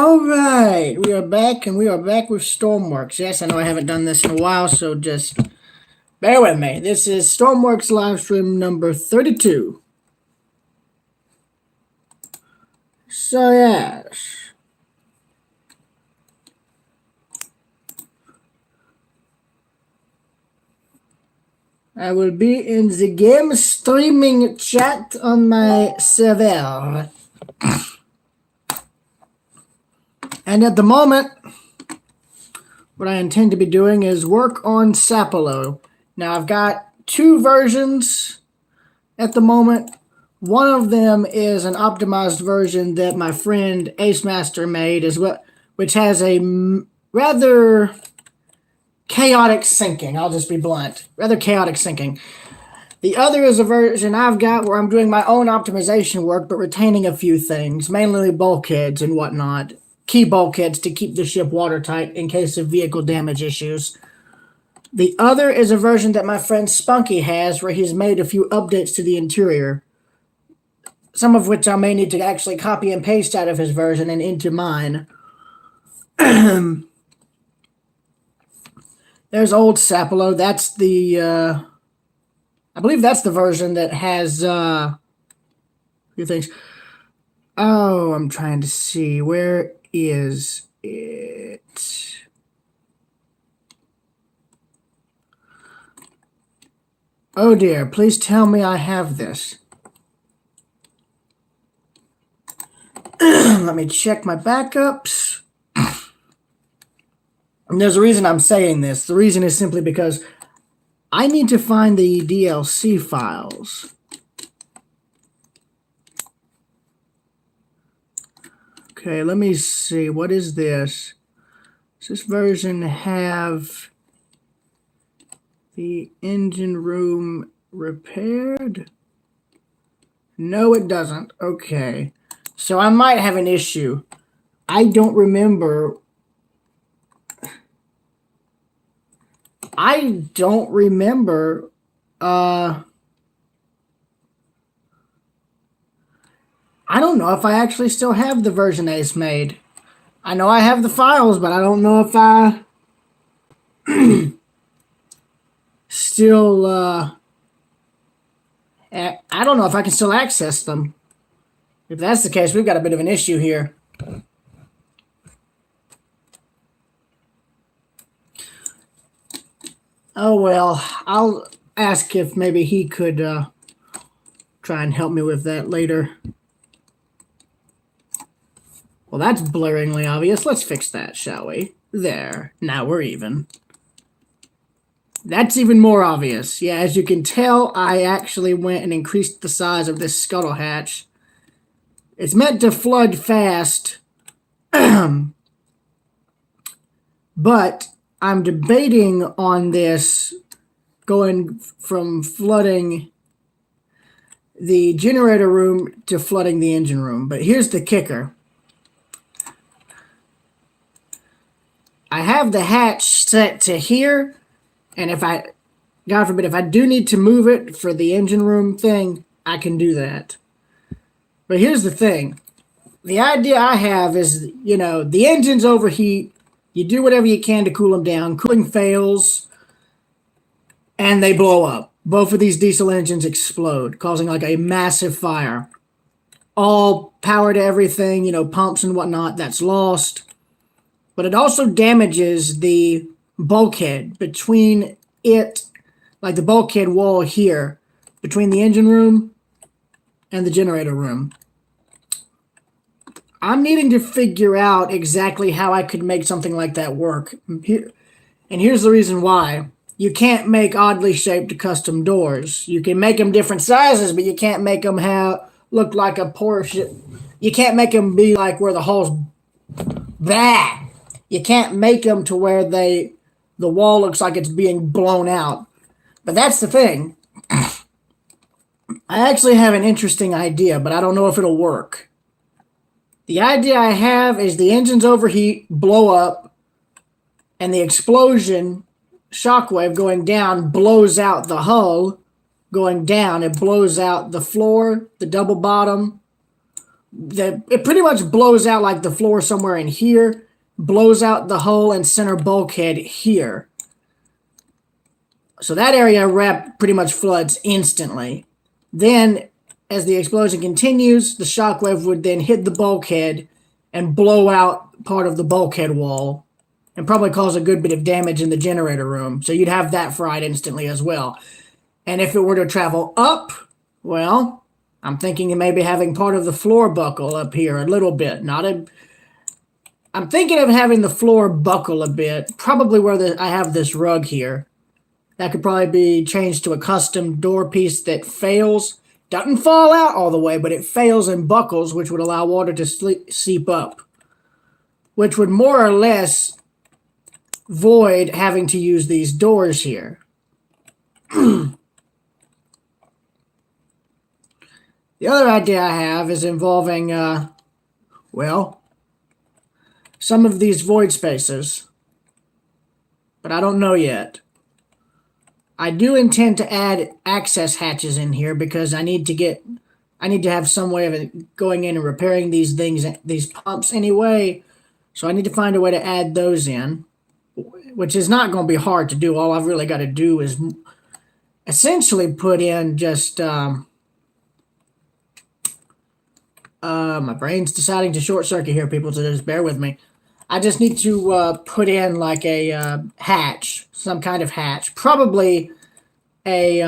All right, we are back, and we are back with Stormworks. Yes, I know I haven't done this in a while, so just bear with me. This is Stormworks live stream number 32. So, yes. I will be in the game streaming chat on my server. And at the moment, what I intend to be doing is work on Sapelo. Now, I've got two versions at the moment. One of them is an optimized version that my friend Ace Master made, which has a rather chaotic syncing. I'll just be blunt. Rather chaotic syncing. The other is a version I've got where I'm doing my own optimization work, but retaining a few things, mainly bulkheads and whatnot. Key bulkheads to keep the ship watertight in case of vehicle damage issues. The other is a version that my friend Spunky has, where he's made a few updates to the interior, some of which I may need to actually copy and paste out of his version and into mine. There's old Sapelo. That's the, I believe that's the version that has a few things. Oh, I'm trying to see. Where is it? Oh dear, please tell me I have this. Let me check my backups. And there's a reason I'm saying this. The reason is simply because I need to find the DLC files. Okay, let me see. What is this? Does this version have the engine room repaired? No, it doesn't. Okay. So I might have an issue. I don't remember. I don't remember. I don't know if I actually still have the version Ace made. I know I have the files, but I don't know if I still, I don't know if I can still access them. If that's the case, we've got a bit of an issue here. Oh, well, I'll ask if maybe he could try and help me with that later. Well, that's blaringly obvious. Let's fix that, shall we? There. Now we're even. That's even more obvious. Yeah, as you can tell, I actually went and increased the size of this scuttle hatch. It's meant to flood fast, but I'm debating on this going from flooding the generator room to flooding the engine room. But here's the kicker. I have the hatch set to here, and if I, God forbid, if I do need to move it for the engine room thing, I can do that. But here's the thing. The idea I have is, you know, the engines overheat. You do whatever you can to cool them down. Cooling fails, and they blow up. Both of these diesel engines explode, causing like a massive fire. All power to everything, you know, pumps and whatnot, that's lost. But it also damages the bulkhead between it, like the bulkhead wall here, between the engine room and the generator room. I'm needing to figure out exactly how I could make something like that work. And here's the reason why. You can't make oddly shaped custom doors. You can make them different sizes, but you can't make them look like a Porsche. You can't make them be like where the hole's bad. You can't make them to where the wall looks like it's being blown out. But that's the thing. I actually have an interesting idea, but I don't know if it'll work. The idea I have is the engines overheat, blow up, and the explosion shockwave going down blows out the hull going down. It blows out the floor, the double bottom, it pretty much blows out like the floor somewhere in here, blows out the hole and center bulkhead here. So that area pretty much floods instantly. Then, as the explosion continues, the shockwave would then hit the bulkhead and blow out part of the bulkhead wall and probably cause a good bit of damage in the generator room. So you'd have that fried instantly as well. And if it were to travel up, well, I'm thinking of maybe having part of the floor buckle up here a little bit. I'm thinking of having the floor buckle a bit, probably where I have this rug here. That could probably be changed to a custom door piece that fails. Doesn't fall out all the way, but it fails and buckles, which would allow water to seep up. Which would more or less void having to use these doors here. The other idea I have is involving, some of these void spaces. But I don't know yet. I do intend to add access hatches in here because I need to have some way of going in and repairing these things, these pumps anyway. So I need to find a way to add those in, which is not going to be hard to do. All I've really got to do is essentially put in just, my brain's deciding to short circuit here, people, so just bear with me. I just need to put in like a hatch, some kind of hatch, probably a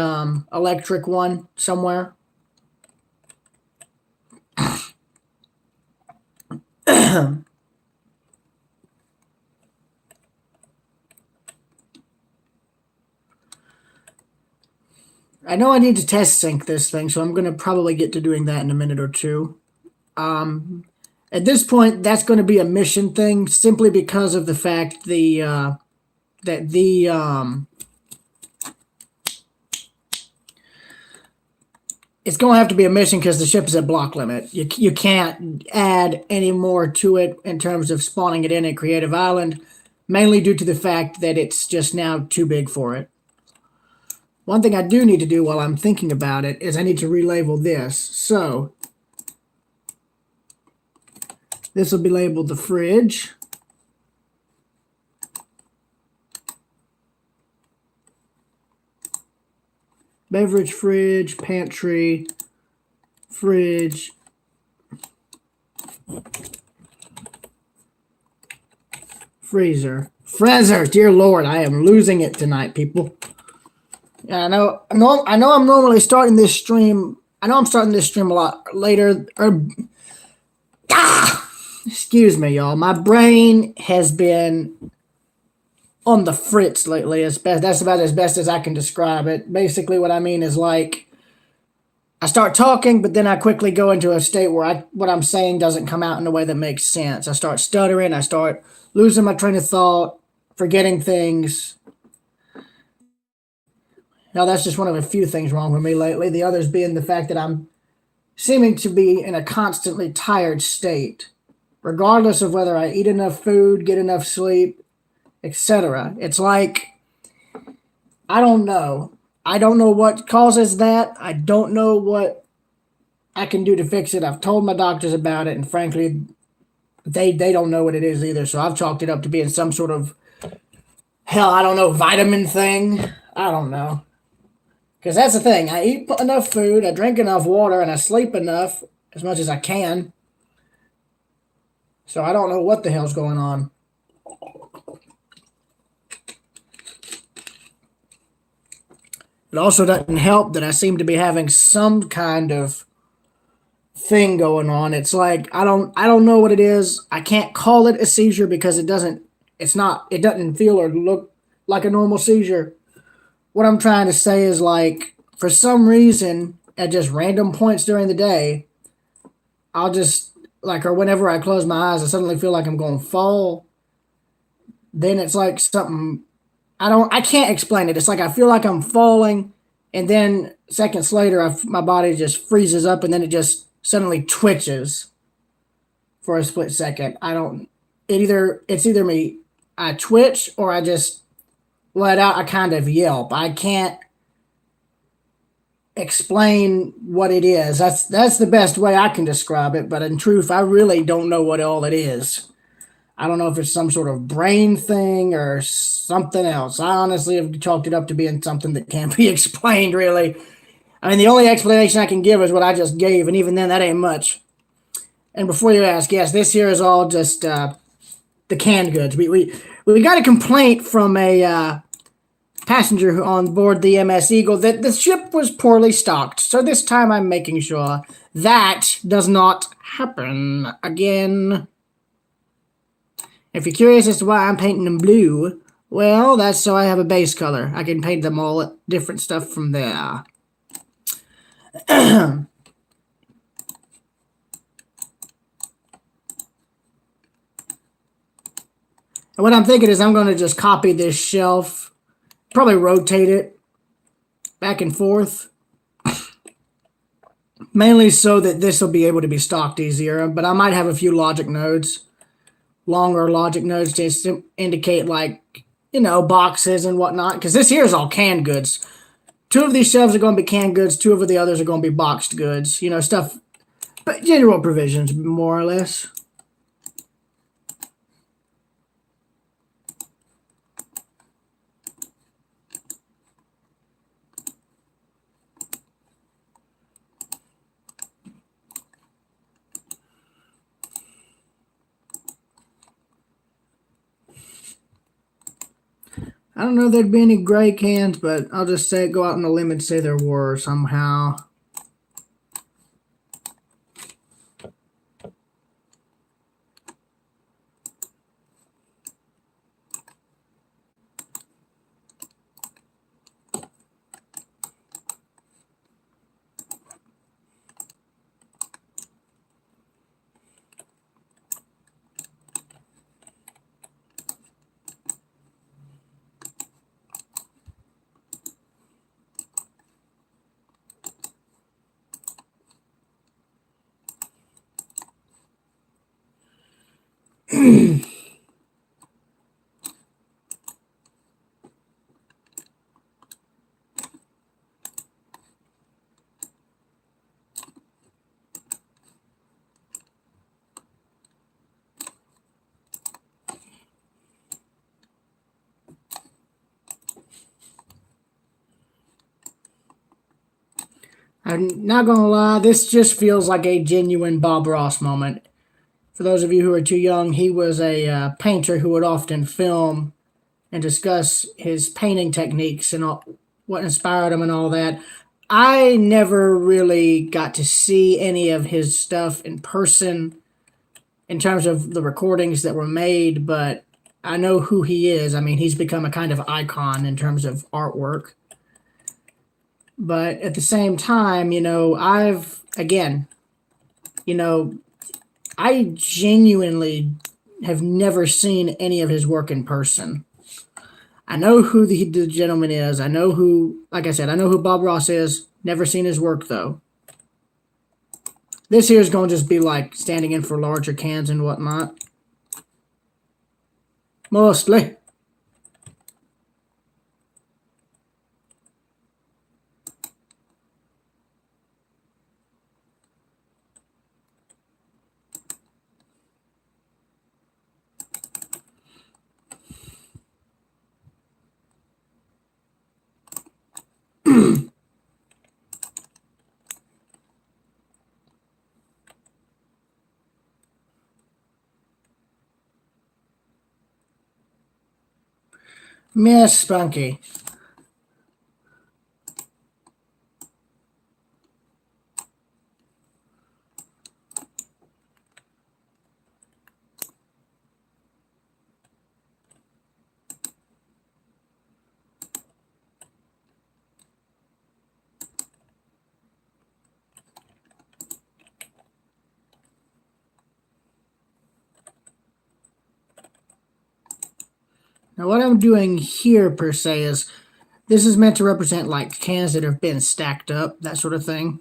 electric one somewhere. I know I need to test sync this thing, so I'm going to probably get to doing that in a minute or two. At this point, that's going to be a mission thing, simply because of the fact that it's going to have to be a mission because the ship is at block limit. You can't add any more to it in terms of spawning it in at Creative Island, mainly due to the fact that it's just now too big for it. One thing I do need to do while I'm thinking about it is I need to relabel this. So this will be labeled the fridge. Beverage fridge, pantry, fridge, freezer. Dear Lord, I am losing it tonight, people. Yeah, I know I'm normally starting this stream. I know I'm starting this stream a lot later. Excuse me, y'all. My brain has been on the fritz lately. That's about as best as I can describe it. Basically, what I mean is like I start talking, but then I quickly go into a state where what I'm saying doesn't come out in a way that makes sense. I start stuttering. I start losing my train of thought, forgetting things. Now, that's just one of a few things wrong with me lately. The others being the fact that I'm seeming to be in a constantly tired state, regardless of whether I eat enough food, get enough sleep, etc. It's like, I don't know. I don't know what causes that. I don't know what I can do to fix it. I've told my doctors about it, and frankly, they don't know what it is either. So I've chalked it up to being some sort of, I don't know, vitamin thing. I don't know. Because that's the thing. I eat enough food, I drink enough water, and I sleep enough, as much as I can. So I don't know what the hell's going on. It also doesn't help that I seem to be having some kind of thing going on. It's like I don't know what it is. I can't call it a seizure because it doesn't feel or look like a normal seizure. What I'm trying to say is, like, for some reason, at just random points during the day, I'll just, like, or whenever I close my eyes, I suddenly feel like I'm going to fall. Then it's like something, I can't explain it. It's like I feel like I'm falling, and then seconds later, my body just freezes up, and then it just suddenly twitches for a split second. It's either me, I twitch, or I just let out a kind of yelp. I can't explain what it is. That's the best way I can describe it, but in truth, I really don't know what all it is. I don't know if it's some sort of brain thing or something else. I honestly have chalked it up to being something that can't be explained, really. I mean, the only explanation I can give is what I just gave, and even then, that ain't much. And before you ask, yes, this here is all just the canned goods. We got a complaint from a passenger on board the MS Eagle that the ship was poorly stocked. So this time I'm making sure that does not happen again. If you're curious as to why I'm painting them blue, well, that's so I have a base color. I can paint them all different stuff from there. And what I'm thinking is I'm going to just copy this shelf, probably rotate it back and forth, mainly so that this will be able to be stocked easier, but I might have a few logic nodes, longer logic nodes to indicate, like, you know, boxes and whatnot, because this here is all canned goods. 2 of these shelves are going to be canned goods, 2 of the others are going to be boxed goods, you know, stuff, but general provisions, more or less. I don't know if there'd be any gray cans, but I'll just say go out on a limb and say there were somehow. I'm not gonna lie, this just feels like a genuine Bob Ross moment. For those of you who are too young, he was a painter who would often film and discuss his painting techniques and all, what inspired him and all that. I never really got to see any of his stuff in person in terms of the recordings that were made, but I know who he is. I mean, he's become a kind of icon in terms of artwork. But at the same time, you know, you know, I genuinely have never seen any of his work in person. I know who the gentleman is. I know who, like I said, I know who Bob Ross is. Never seen his work, though. This here is going to just be like standing in for larger cans and whatnot. Mostly. Miss Spunky. Now, what I'm doing here, per se, is this is meant to represent, like, cans that have been stacked up, that sort of thing.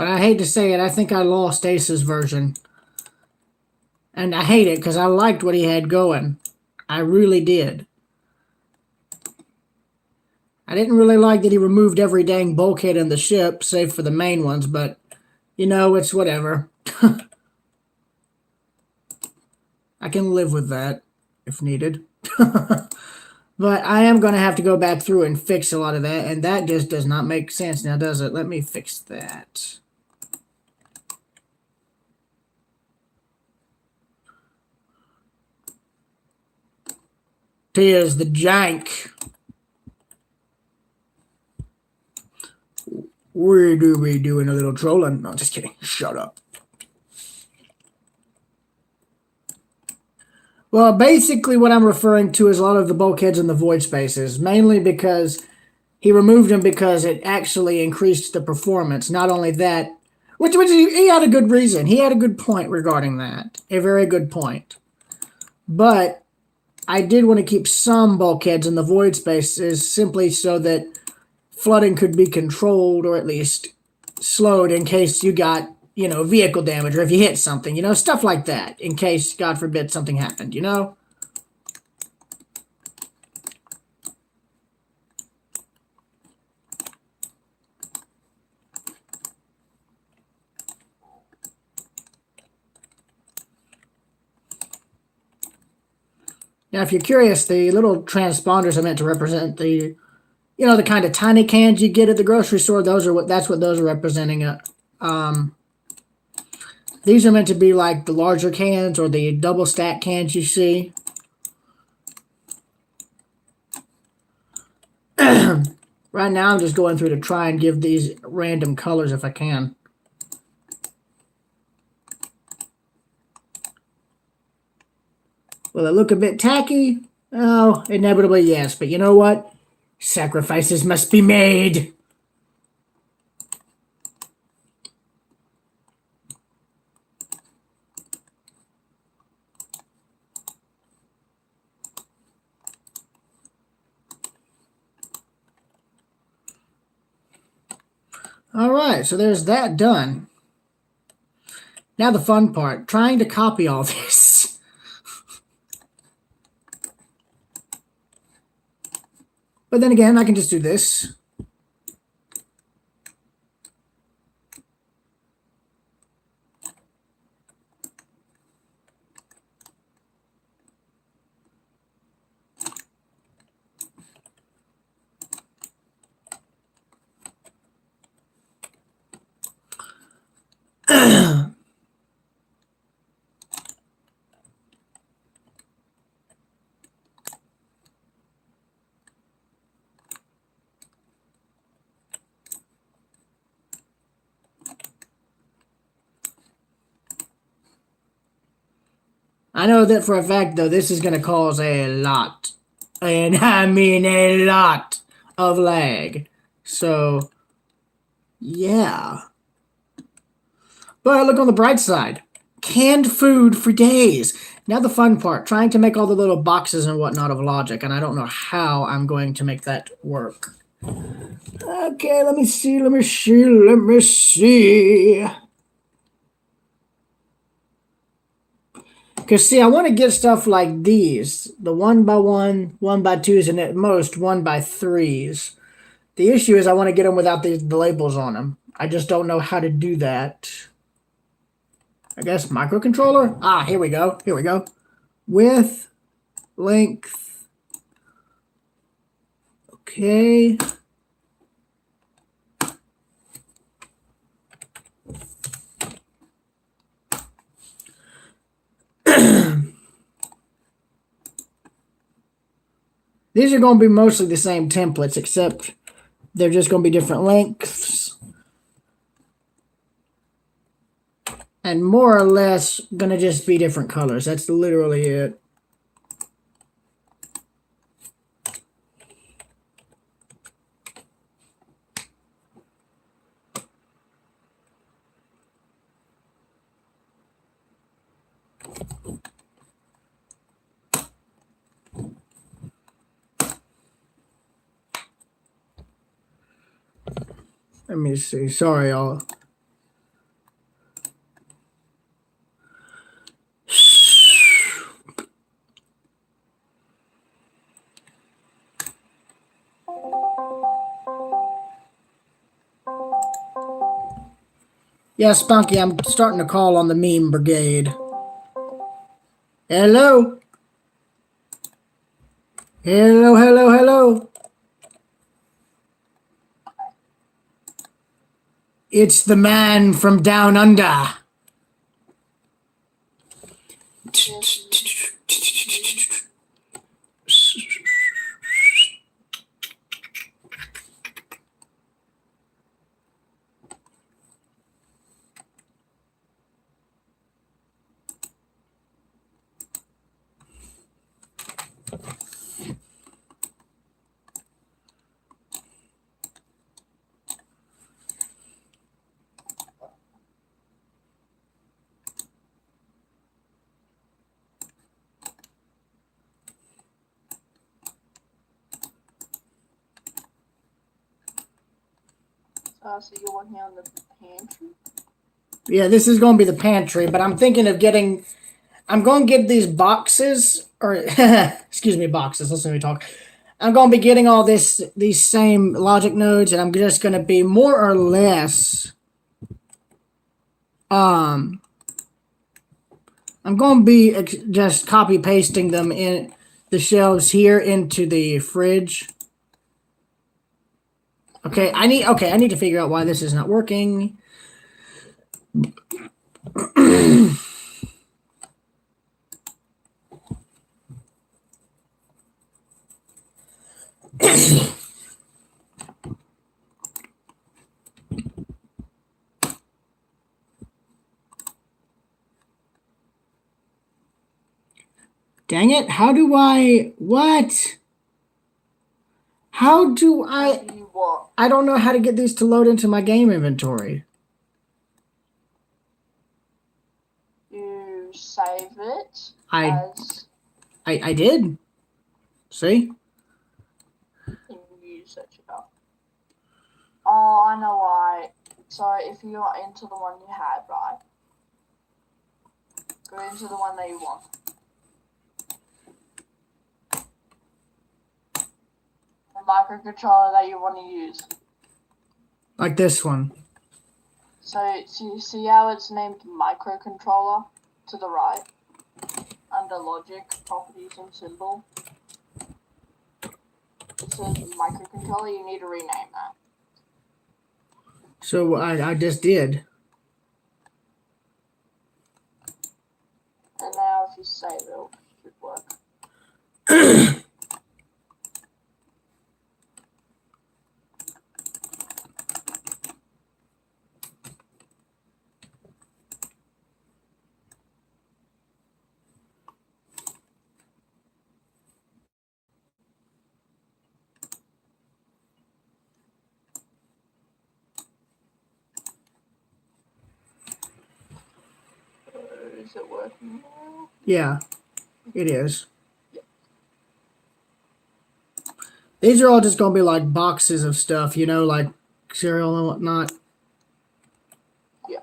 But I hate to say it, I think I lost Ace's version. And I hate it because I liked what he had going. I really did. I didn't really like that he removed every dang bulkhead in the ship, save for the main ones, but, you know, it's whatever. I can live with that, if needed. But I am going to have to go back through and fix a lot of that, and that just does not make sense now, does it? Let me fix that. Here's the jank. We do be doing a little trolling. No, just kidding. Shut up. Well, basically what I'm referring to is a lot of the bulkheads in the void spaces, mainly because he removed them because it actually increased the performance. Not only that, which he had a good reason. He had a good point regarding that. A very good point. But I did want to keep some bulkheads in the void spaces simply so that flooding could be controlled or at least slowed in case you got, you know, vehicle damage or if you hit something, you know, stuff like that in case, God forbid, something happened, you know? Now, if you're curious, the little transponders are meant to represent the, you know, the kind of tiny cans you get at the grocery store. That's what those are representing. These are meant to be like the larger cans or the double stack cans you see. Right now, I'm just going through to try and give these random colors if I can. Will it look a bit tacky? Oh, inevitably, yes. But you know what? Sacrifices must be made. All right, so there's that done. Now the fun part, trying to copy all this. But then again, I can just do this. I know that for a fact, though, this is going to cause a lot, and I mean a lot of lag. So, yeah. But look on the bright side. Canned food for days. Now the fun part, trying to make all the little boxes and whatnot of logic, and I don't know how I'm going to make that work. Okay, let me see. Because, see, I want to get stuff like these. The 1x1, 1x2s, and at most 1x3s. The issue is I want to get them without the labels on them. I just don't know how to do that. I guess microcontroller? Ah, here we go. Here we go. Width, length. Okay. These are going to be mostly the same templates, except they're just going to be different lengths. And more or less going to just be different colors. That's literally it. Let me see. Sorry, y'all. Yeah, Spunky, I'm starting to call on the meme brigade. Hello? Hello, hello, hello. It's the man from down under. So you're working on the pantry? Yeah, this is going to be the pantry, but I'm thinking of getting... I'm going to get these boxes, or... excuse me, boxes. Listen to me talk. I'm going to be getting all these same logic nodes, and I'm just going to be more or less... I'm going to be just copy pasting them in the shelves here into the fridge. Okay, I need to figure out why this is not working. Dang it, how do I... What? How do I... What? I don't know how to get these to load into my game inventory. You save it I did. See? and you search it up. Oh, I know why. So if you're into the one you had, right? Go into the one that you want. The microcontroller that you want to use. Like this one. So you see how it's named microcontroller to the right? Under logic, properties and symbol. It says microcontroller, you need to rename that. So I just did. And now if you save it, it should work. Is it working now? Yeah, it is. These are all just going to be like boxes of stuff, you know, like cereal and whatnot. Yeah.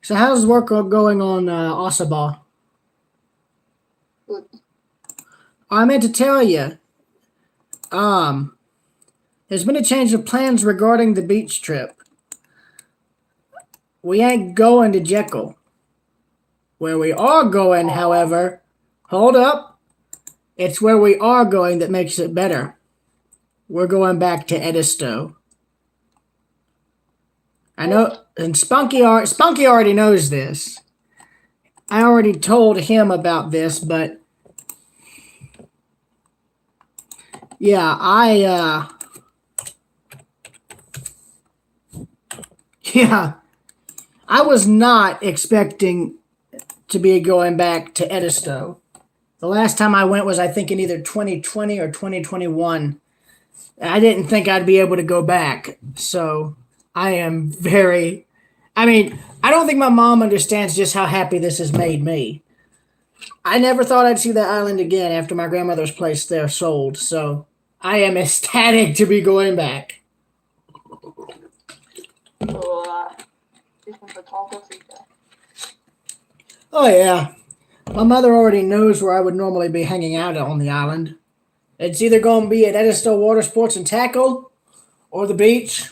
So how's work going on Osaba? Good. I meant to tell you. There's been a change of plans regarding the beach trip. We ain't going to Jekyll. Where we are going, however, hold up. It's where we are going that makes it better. We're going back to Edisto. I know, and Spunky already knows this. I already told him about this, but yeah, yeah, I was not expecting to be going back to Edisto. The last time I went was, I think, in either 2020 or 2021. I didn't think I'd be able to go back. So I am very... I mean, I don't think my mom understands just how happy this has made me. I never thought I'd see that island again after my grandmother's place there sold. So I am ecstatic to be going back. So, different photography there. Oh, yeah. My mother already knows where I would normally be hanging out on the island. It's either going to be at Edisto Water Sports and Tackle or the beach.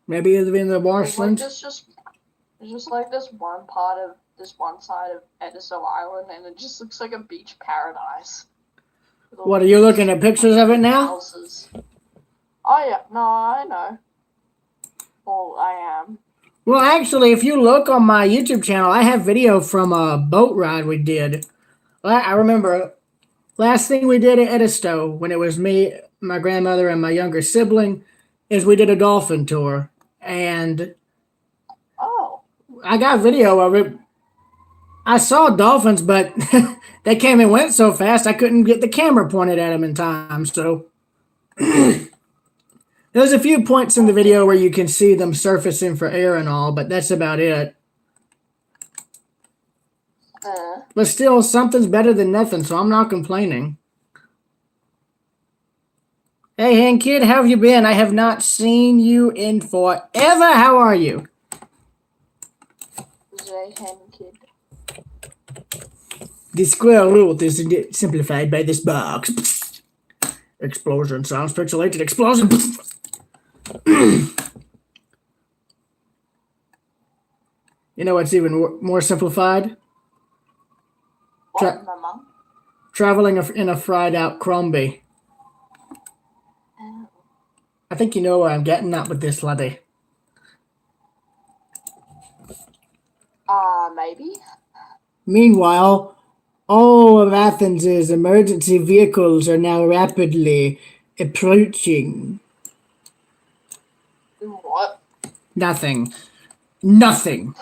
Maybe it'll be in the marshlands. It's just like this one part of this one side of Edisto Island, and it just looks like a beach paradise. What, are you looking at pictures of it now? Houses. Oh yeah, no, I know. Well, I am. Well, actually, if you look on my YouTube channel, I have video from a boat ride we did. I remember last thing we did at Edisto when it was me, my grandmother, and my younger sibling is we did a dolphin tour. And I got video of it. I saw dolphins, but they came and went so fast I couldn't get the camera pointed at them in time. So there's a few points in the video where you can see them surfacing for air and all, but that's about it. But still, something's better than nothing, so I'm not complaining. Hey, Hen Kid, how have you been? I have not seen you in forever. How are you? Hey, Hen Kid. The square root is simplified by this box. Explosion sounds pixelated. Explosion. You know what's even more simplified? Traveling in a fried out Crombie. I think you know where I'm getting at with this, laddie. Maybe. Meanwhile, all of Athens' emergency vehicles are now rapidly approaching. What? Nothing. Nothing.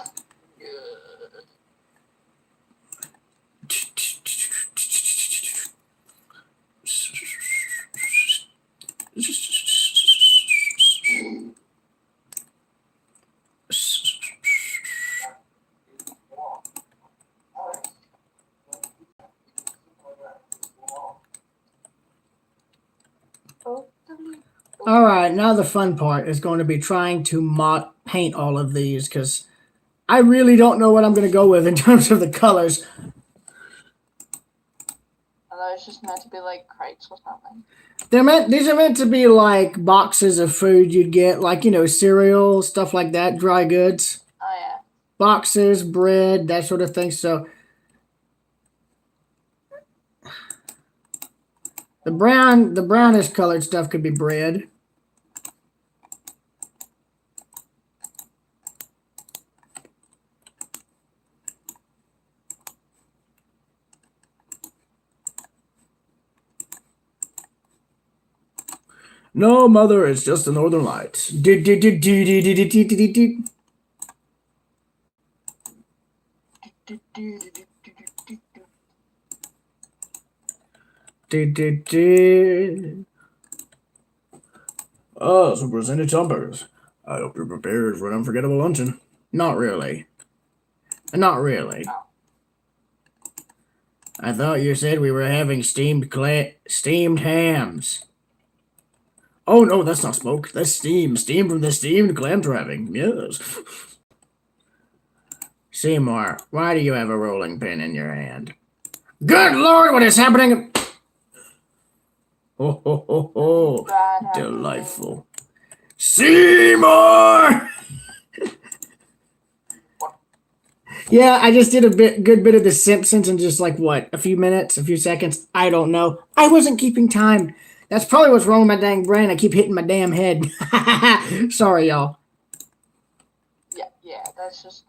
All right, now the fun part is going to be trying to paint all of these because I really don't know what I'm going to go with in terms of the colors. Although it's just meant to be like crates or something. These are meant to be like boxes of food you'd get, like, you know, cereal, stuff like that, dry goods. Oh yeah. Boxes, bread, that sort of thing. So the brownish colored stuff could be bread. No, mother, it's just the Northern Lights. Oh, some percentage jumpers. I hope you're prepared for an unforgettable luncheon. Not really. Not really. I thought you said we were having steamed hams. Oh, no, that's not smoke. That's steam. Steam from the steamed clam trapping. Yes. Seymour, why do you have a rolling pin in your hand? Good Lord, what is happening? Oh, ho, ho, ho. Delightful. Seymour! Yeah, I just did a good bit of The Simpsons in just like, what, a few minutes, a few seconds? I don't know. I wasn't keeping time. That's probably what's wrong with my dang brain. I keep hitting my damn head. Sorry, y'all. Yeah, that's just...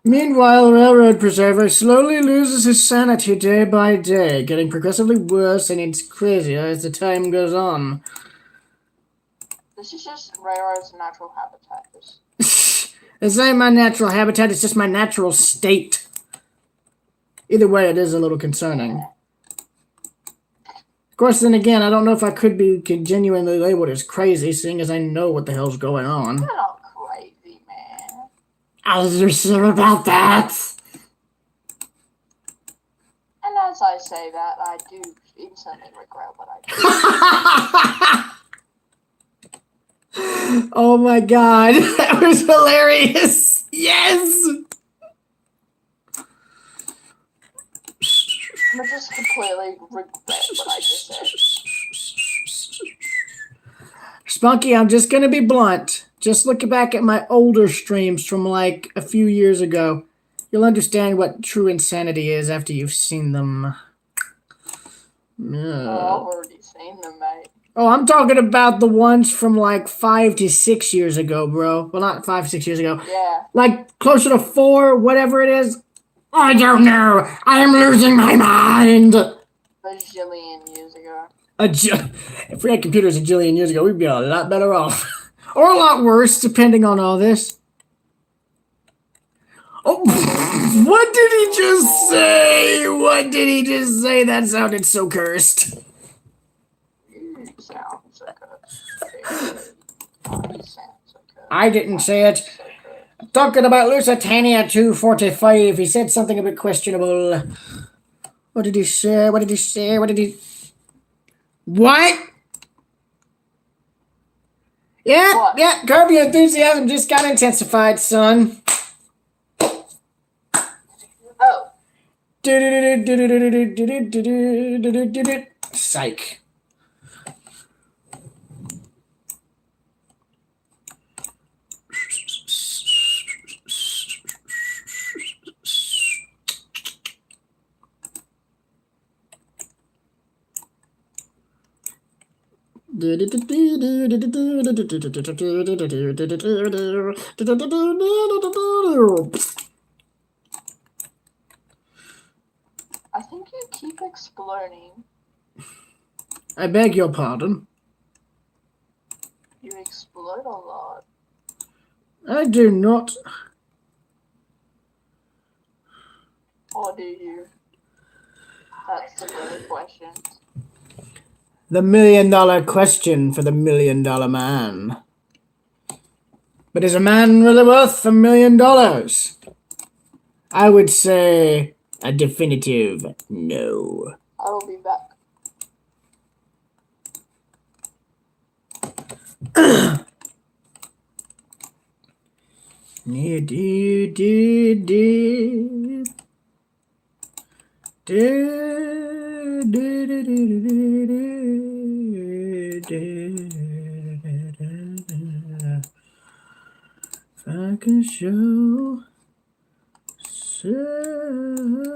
Meanwhile, Railroad Preserver slowly loses his sanity day by day, getting progressively worse, and it's crazier as the time goes on. This is just Railroad's natural habitat. This ain't my natural habitat, it's just my natural state. Either way, it is a little concerning. Of course, then again, I don't know if I could genuinely labeled as crazy, seeing as I know what the hell's going on. You're not crazy, man. I was just sure about that. And as I say that, I do instantly regret what I did. Oh my god, that was hilarious. Yes. I just completely regret what I just said. Spunky, I'm just gonna be blunt. Just look back at my older streams from like a few years ago. You'll understand what true insanity is after you've seen them. Oh, I've already seen them, mate. Oh, I'm talking about the ones from like 5 to 6 years ago, bro. Well, not 5, 6 years ago. Yeah. Like closer to 4, whatever it is. I don't know. I am losing my mind. A zillion years ago. If we had computers a jillion years ago, we'd be a lot better off. Or a lot worse, depending on all this. Oh, what did he just say? What did he just say? That sounded so cursed. You sound so cursed. I didn't say it. Talking about Lusitania 245, he said something a bit questionable. What did he say? What did he say? What did he... What? Yeah, What? yeah, curb your enthusiasm just got intensified, son. Oh. Psych. I think you keep exploding. I beg your pardon. You explode a lot. I do not. Or do you? That's the real question. The $1 million question for the $1 million man. But is a man really worth $1 million? I would say a definitive no. I will be back. If I can show somebody.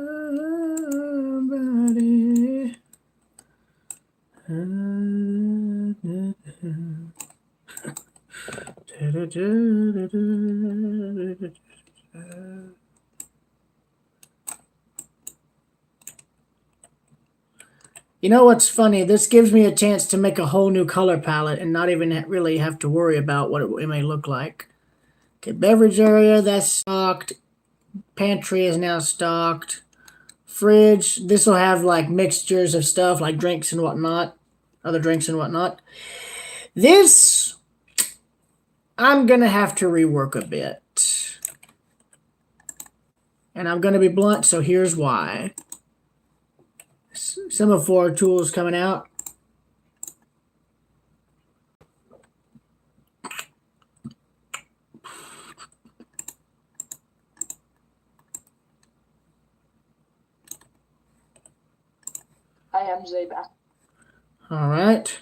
You know what's funny? This gives me a chance to make a whole new color palette and not even really have to worry about what it may look like. Okay, beverage area, that's stocked. Pantry is now stocked. Fridge, this will have like mixtures of stuff like drinks and whatnot. Other drinks and whatnot. This, I'm going to have to rework a bit. And I'm going to be blunt, so here's why. Semaphore tools coming out. I am Zayback. All right.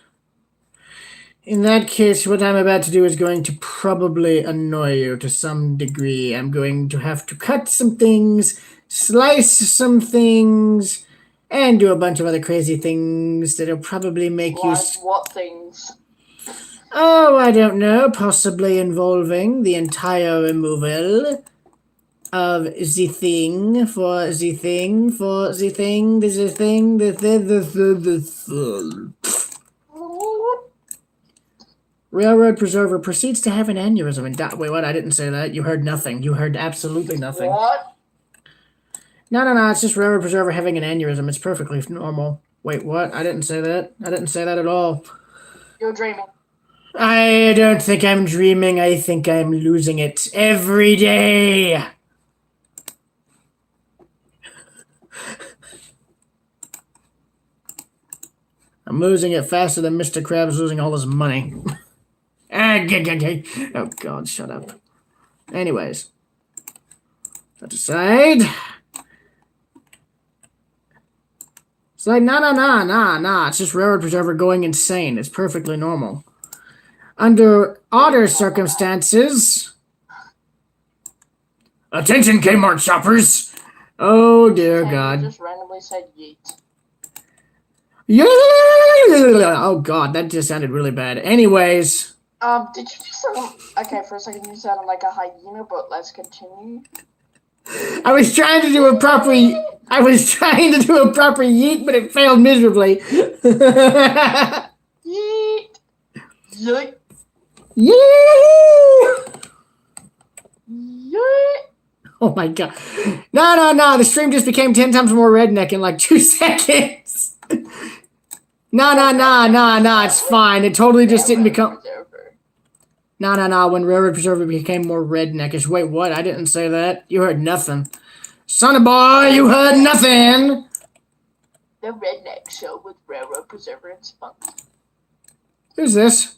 In that case, what I'm about to do is going to probably annoy you to some degree. I'm going to have to cut some things, slice some things, and do a bunch of other crazy things that'll probably make you... Like what things? Oh, I don't know. Possibly involving the entire removal of the thing for the thing for the thing, the thing, the Railroad preserver proceeds to have an aneurysm and die. Wait, what? I didn't say that. You heard nothing. You heard absolutely nothing. What? No. It's just railroad preserver having an aneurysm. It's perfectly normal. Wait, what? I didn't say that. I didn't say that at all. You're dreaming. I don't think I'm dreaming. I think I'm losing it every day. I'm losing it faster than Mr. Krabs losing all his money. Oh, God, shut up. Anyways. That aside. It's like, nah. It's just Railroad Preserver going insane. It's perfectly normal. Under odder circumstances... Attention, Kmart shoppers! Oh, dear God. You just randomly said yeet. Yeah! Oh, God, that just sounded really bad. Anyways... Did you just sound... Okay, for a second you sounded like a hyena, but let's continue. I was trying to do a proper yeet, but it failed miserably. Yeet! Yeet! Yeet! Yeet! Oh my God. No. The stream just became 10 times more redneck in like 2 seconds. No. It's fine. It totally just didn't become... No. When Railroad Preserver became more redneckish. Wait, what? I didn't say that. You heard nothing. Sonny boy, you heard nothing. The Redneck Show with Railroad Preserver and Spunk. Who's this?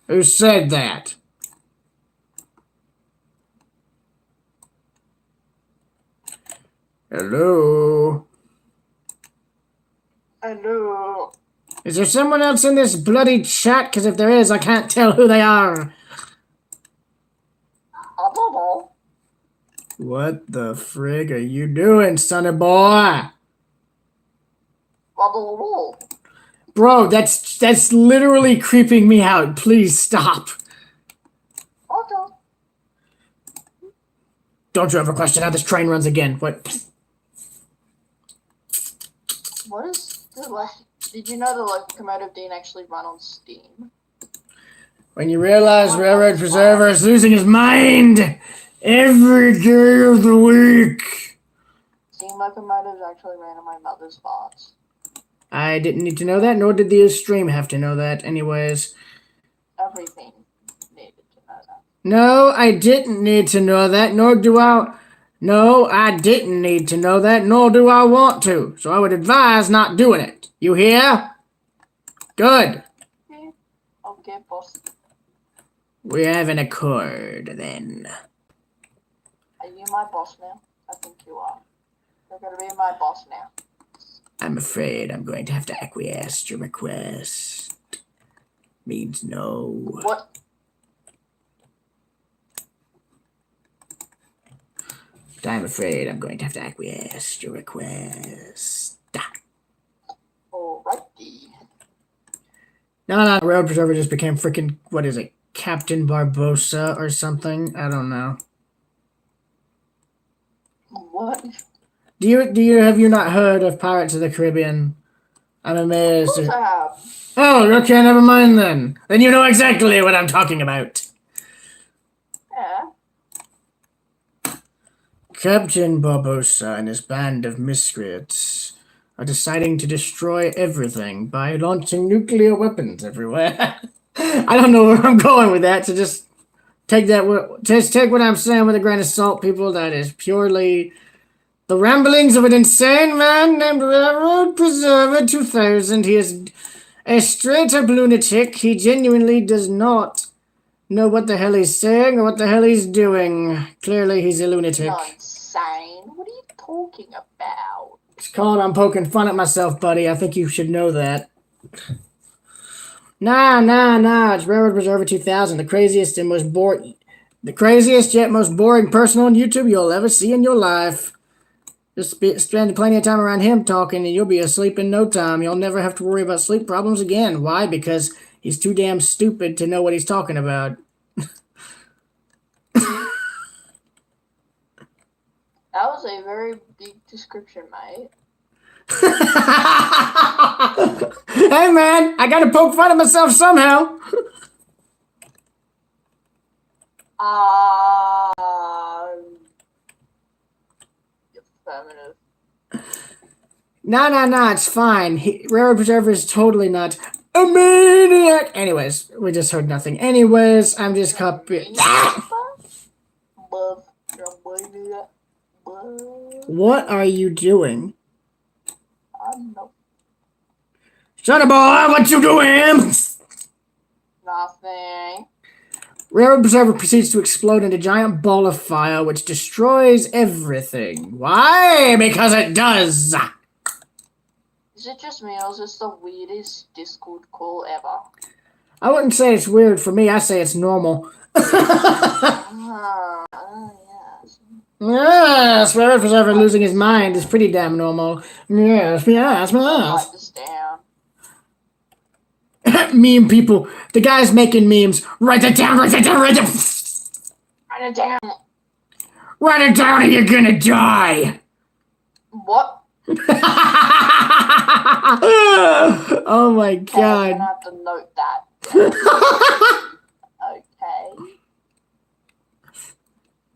Who said that? Hello? Hello. Is there someone else in this bloody chat? Because if there is, I can't tell who they are. I don't know. What the frig are you doing, sonny boy? I don't know. Bro, that's literally creeping me out. Please stop. Okay. Don't you ever question how this train runs again. What? What is the Did you know the locomotive didn't actually run on steam? When you realize Railroad Preserver is losing his mind every day of the week. Steam locomotives actually ran on my mother's farts. I didn't need to know that, nor did the stream have to know that. Anyways. Everything needed to know that. No, I didn't need to know that, nor do I... No, I didn't need to know that, nor do I want to. So I would advise not doing it. You hear? Good. Okay, boss. We have an accord, then. Are you my boss now? I think you are. You're gonna be my boss now. I'm afraid I'm going to have to acquiesce to your request. Means no. What? I'm afraid I'm going to have to acquiesce to your request. Alrighty. No. Railroad Preserver just became freaking, what is it? Captain Barbossa or something? I don't know. What? Have you not heard of Pirates of the Caribbean? I'm amazed. Of course I have. Oh, okay, never mind then. Then you know exactly what I'm talking about. Yeah. Captain Barbossa and his band of miscreants are deciding to destroy everything by launching nuclear weapons everywhere. I don't know where I'm going with that, so just take what I'm saying with a grain of salt, people. That is purely the ramblings of an insane man named Railroad Preserver 2000. He is a straight-up lunatic. He genuinely does not know what the hell he's saying or what the hell he's doing. Clearly, he's a lunatic. Not insane. What are you talking about? It's called I'm poking fun at myself, buddy. I think you should know that. Nah. It's Railroad Preserver 2000, the craziest yet most boring person on YouTube you'll ever see in your life. Just spend plenty of time around him talking and you'll be asleep in no time. You'll never have to worry about sleep problems again. Why? Because he's too damn stupid to know what he's talking about. That was a very big description, mate. Hey man, I gotta poke fun at myself somehow. Affirmative. Nah, it's fine. Railroad Preserver is totally not a maniac. Anyways, we just heard nothing. Anyways, I'm just copying. What are you doing? Sonny boy, what you doing? Nothing. Railroad Preserver proceeds to explode into a giant ball of fire, which destroys everything. Why? Because it does. Is it just me, or is this the weirdest Discord call ever? I wouldn't say it's weird for me. I say it's normal. Yes. Yes, Railroad Preserver losing his mind is pretty damn normal. Yes, yes, Write yes. this down. Meme people. The guy's making memes. Write it down, write it down, write it down. Write it down. Write it down or you're gonna die. What? Oh my Okay, I'm god. gonna have to note that. Okay.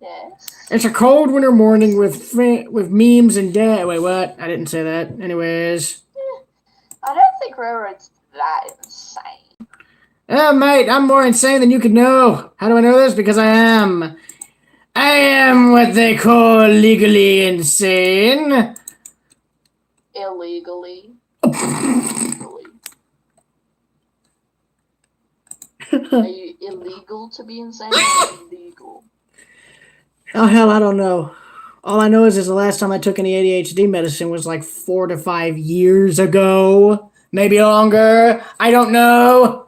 Yes. It's a cold winter morning with memes and dead. Wait, what? I didn't say that. Anyways. I don't think railroad's that insane. Oh, mate, I'm more insane than you could know. How do I know this? Because I am. I am what they call legally insane. Illegally. Are you illegal to be insane or illegal? Oh, hell, I don't know. All I know is the last time I took any ADHD medicine was like 4 to 5 years ago. Maybe longer. I don't know.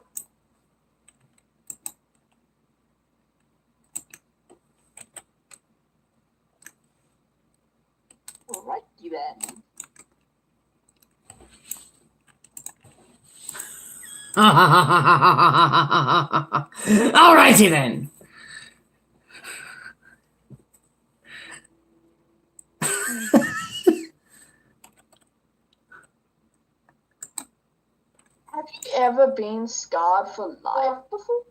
Alrighty then. Alrighty then. Have you ever been scarred for life before?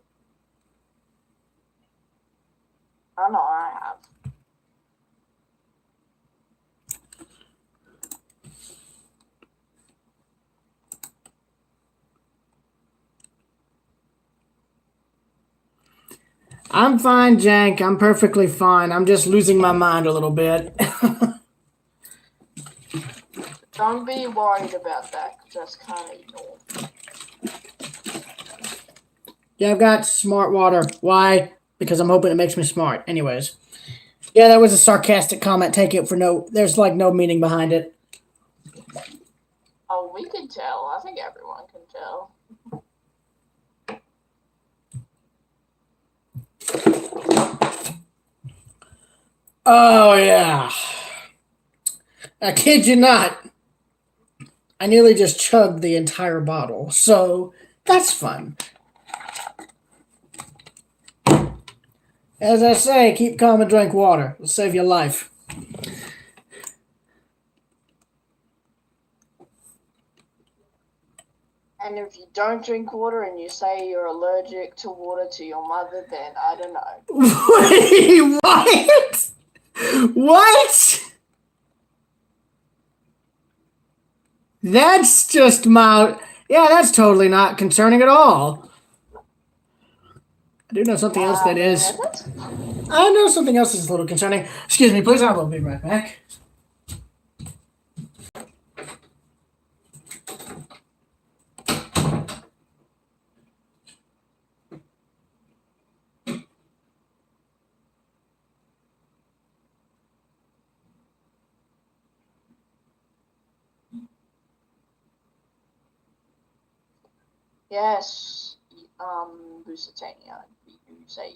I know I have. I'm fine, Jank. I'm perfectly fine. I'm just losing my mind a little bit. Don't be worried about that, just kind of ignore. Yeah, I've got smart water. Why? Because I'm hoping it makes me smart. Anyways. Yeah, that was a sarcastic comment. Take it for no... There's, like, no meaning behind it. Oh, we can tell. I think everyone can tell. Oh, yeah. I kid you not. I nearly just chugged the entire bottle. So, that's fun. As I say, keep calm and drink water. It'll save your life. And if you don't drink water and you say you're allergic to water to your mother, then I don't know. Wait, what? What? That's just mild. Yeah, that's totally not concerning at all. I do know something else that is. I know something else is a little concerning. Excuse me, please. I will be right back. Yes, Lusitania, you say.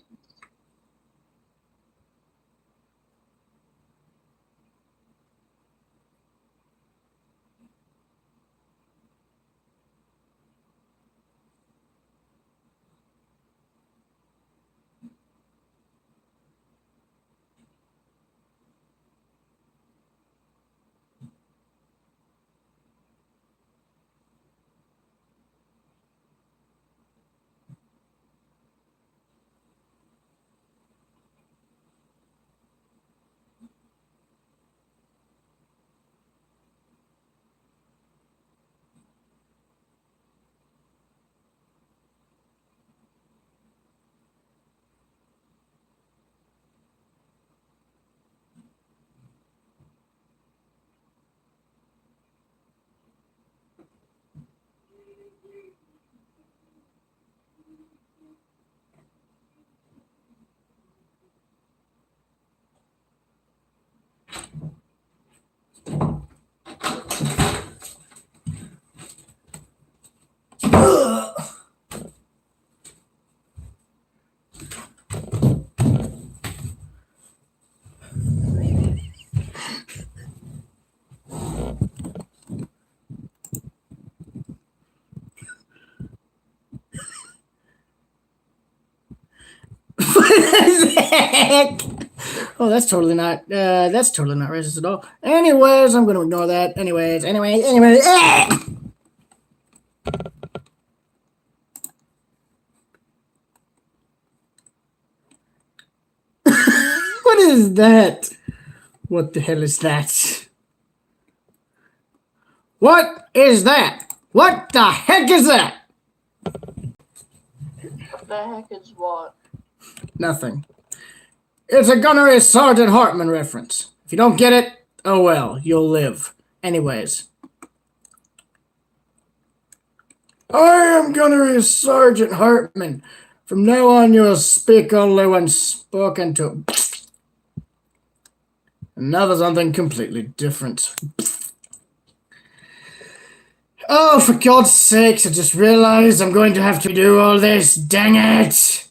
Oh, that's totally not racist at all. Anyways, I'm gonna ignore that. Anyways. What is that? What the hell is that? What is that? What the heck is that? What the heck is what? Nothing. It's a Gunnery Sergeant Hartman reference. If you don't get it, oh well, you'll live. Anyways. I am Gunnery Sergeant Hartman. From now on, you'll speak only when spoken to. And now there's something completely different. Oh, for God's sakes, I just realized I'm going to have to do all this. Dang it!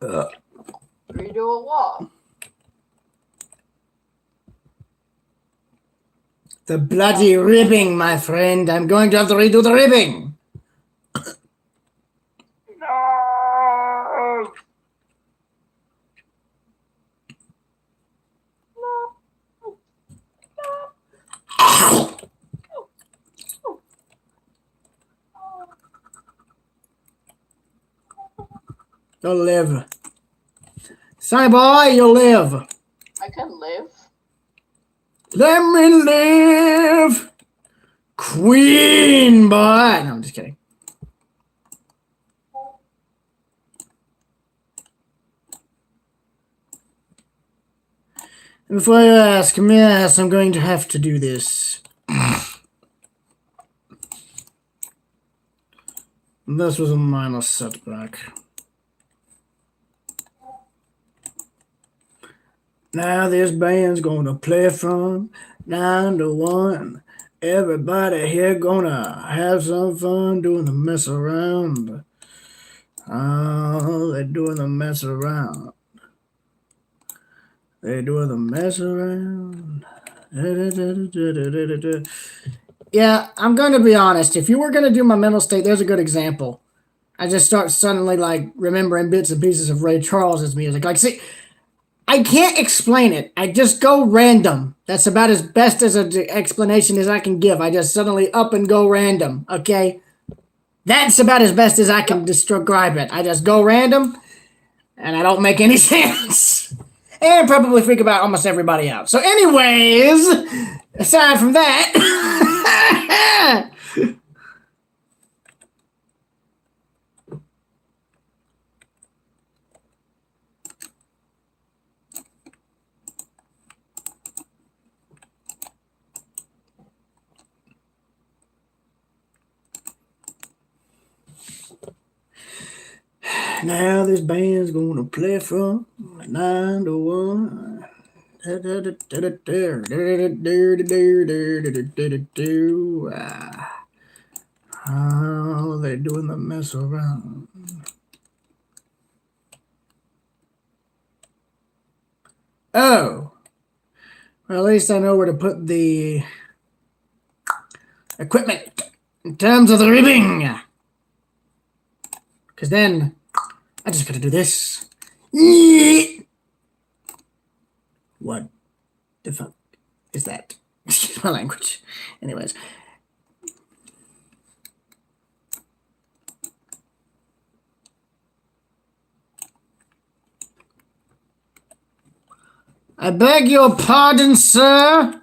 Redo a what? The bloody ribbing, my friend. I'm going to have to redo the ribbing. No! You'll live. Sonny boy, you'll live. I can live. Let me live. Queen boy. No, I'm just kidding. Before you ask, yes, I'm going to have to do this. This was a minor setback. Now this band's gonna play from 9 to 1. Everybody here gonna have some fun doing the mess around. Oh, they're doing the mess around. They're doing the mess around. Yeah, I'm going to be honest. If you were going to do my mental state, there's a good example. I just start suddenly like remembering bits and pieces of Ray Charles's music. Like, see, I can't explain it. I just go random. That's about as best as an explanation as I can give. I just suddenly up and go random. Okay, that's about as best as I can describe it. I just go random, and I don't make any sense. And probably freak about almost everybody out. So anyways, aside from that, now this band's gonna play from 9 to 1. Oh, they're doing the mess around. Oh, well, at least I know where to put the equipment in terms of the ribbing. Because then I just gotta do this. What the fuck is that? Excuse my language. Anyways. I beg your pardon, sir.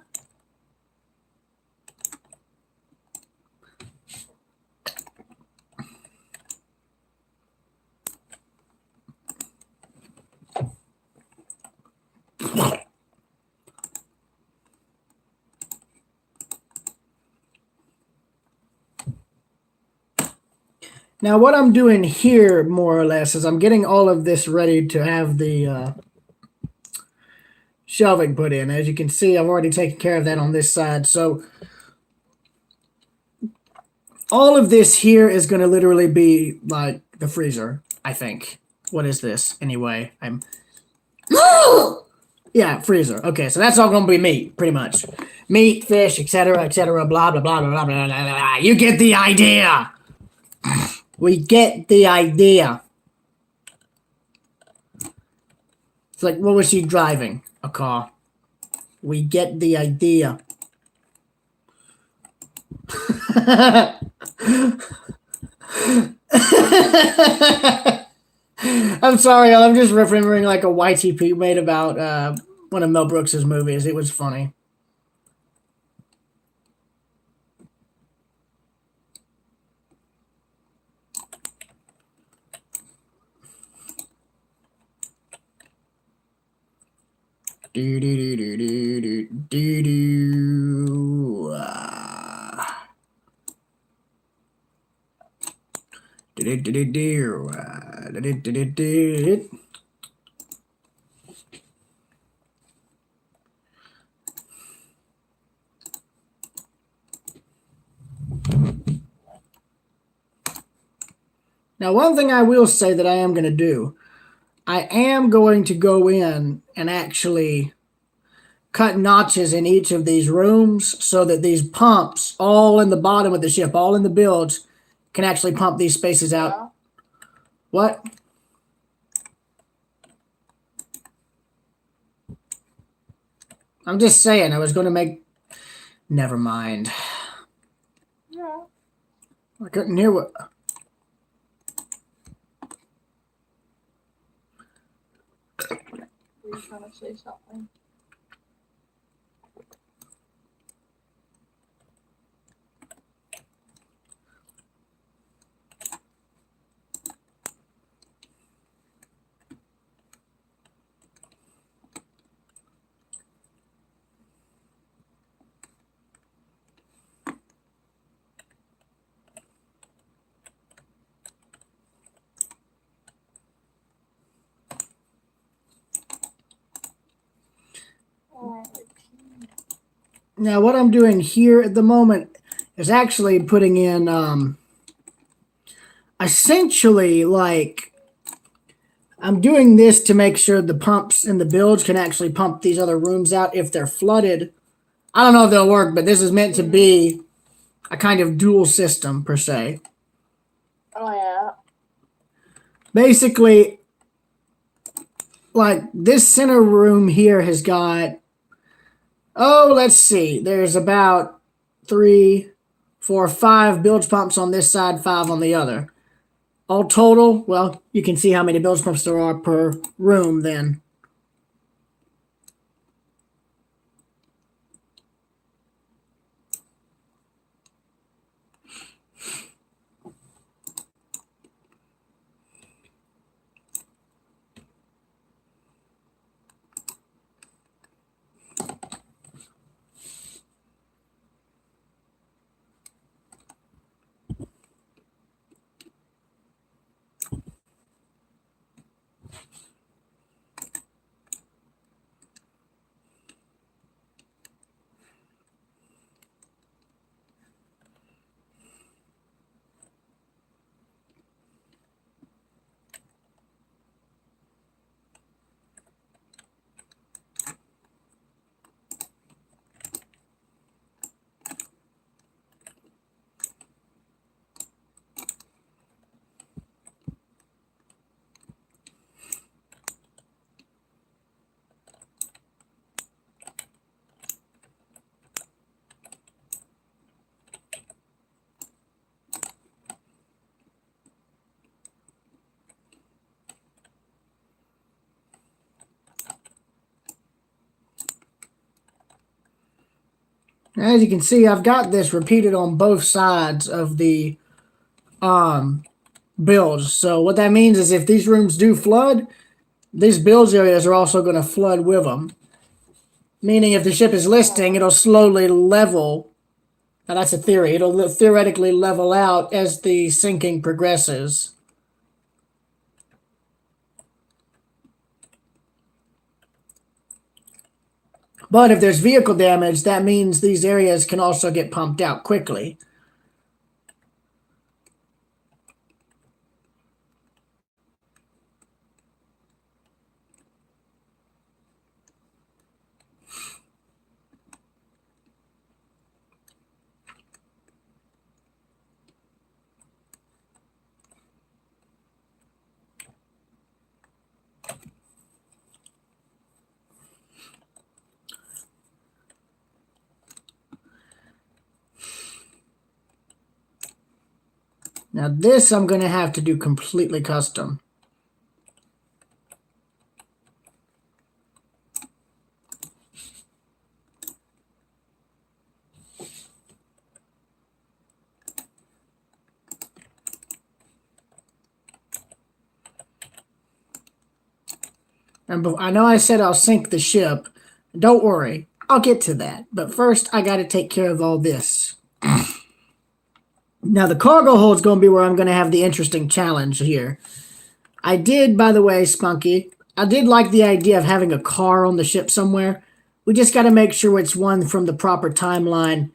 Now, what I'm doing here, more or less, is I'm getting all of this ready to have the shelving put in. As you can see, I've already taken care of that on this side. So all of this here is going to literally be like the freezer, I think. What is this? Anyway, yeah, freezer. Okay, so that's all going to be meat, pretty much. Meat, fish, etc., blah, blah, blah, blah, blah, blah, blah, blah. You get the idea. We get the idea. It's like, what was she driving? A car. We get the idea. I'm sorry, I'm just remembering like a YTP made about one of Mel Brooks's movies. It was funny. Do do do do do do do. Do do do do do do do. Now, one thing I will say that I am going to do, I am going to go in and actually cut notches in each of these rooms so that these pumps, all in the bottom of the ship, all in the builds, can actually pump these spaces out. Yeah. What? I'm just saying, I was going to make... Never mind. Yeah. I couldn't hear what... Were you trying to say something? Now, what I'm doing here at the moment is actually putting in, essentially, like, I'm doing this to make sure the pumps in the builds can actually pump these other rooms out if they're flooded. I don't know if they'll work, but this is meant to be a kind of dual system, per se. Oh, yeah. Basically, like, this center room here has got... Oh, let's see. There's about 3, 4, 5 bilge pumps on this side, 5 on the other. All total, well, you can see how many bilge pumps there are per room then. As you can see, I've got this repeated on both sides of the builds. So what that means is if these rooms do flood, these builds areas are also going to flood with them. Meaning if the ship is listing, it'll slowly level. Now that's a theory. It'll theoretically level out as the sinking progresses. But if there's vehicle damage, that means these areas can also get pumped out quickly. Now this I'm going to have to do completely custom. And I know I said I'll sink the ship. Don't worry, I'll get to that. But first, I got to take care of all this. Now, the cargo hold is going to be where I'm going to have the interesting challenge here. I did, by the way, Spunky, I did like the idea of having a car on the ship somewhere. We just got to make sure it's one from the proper timeline.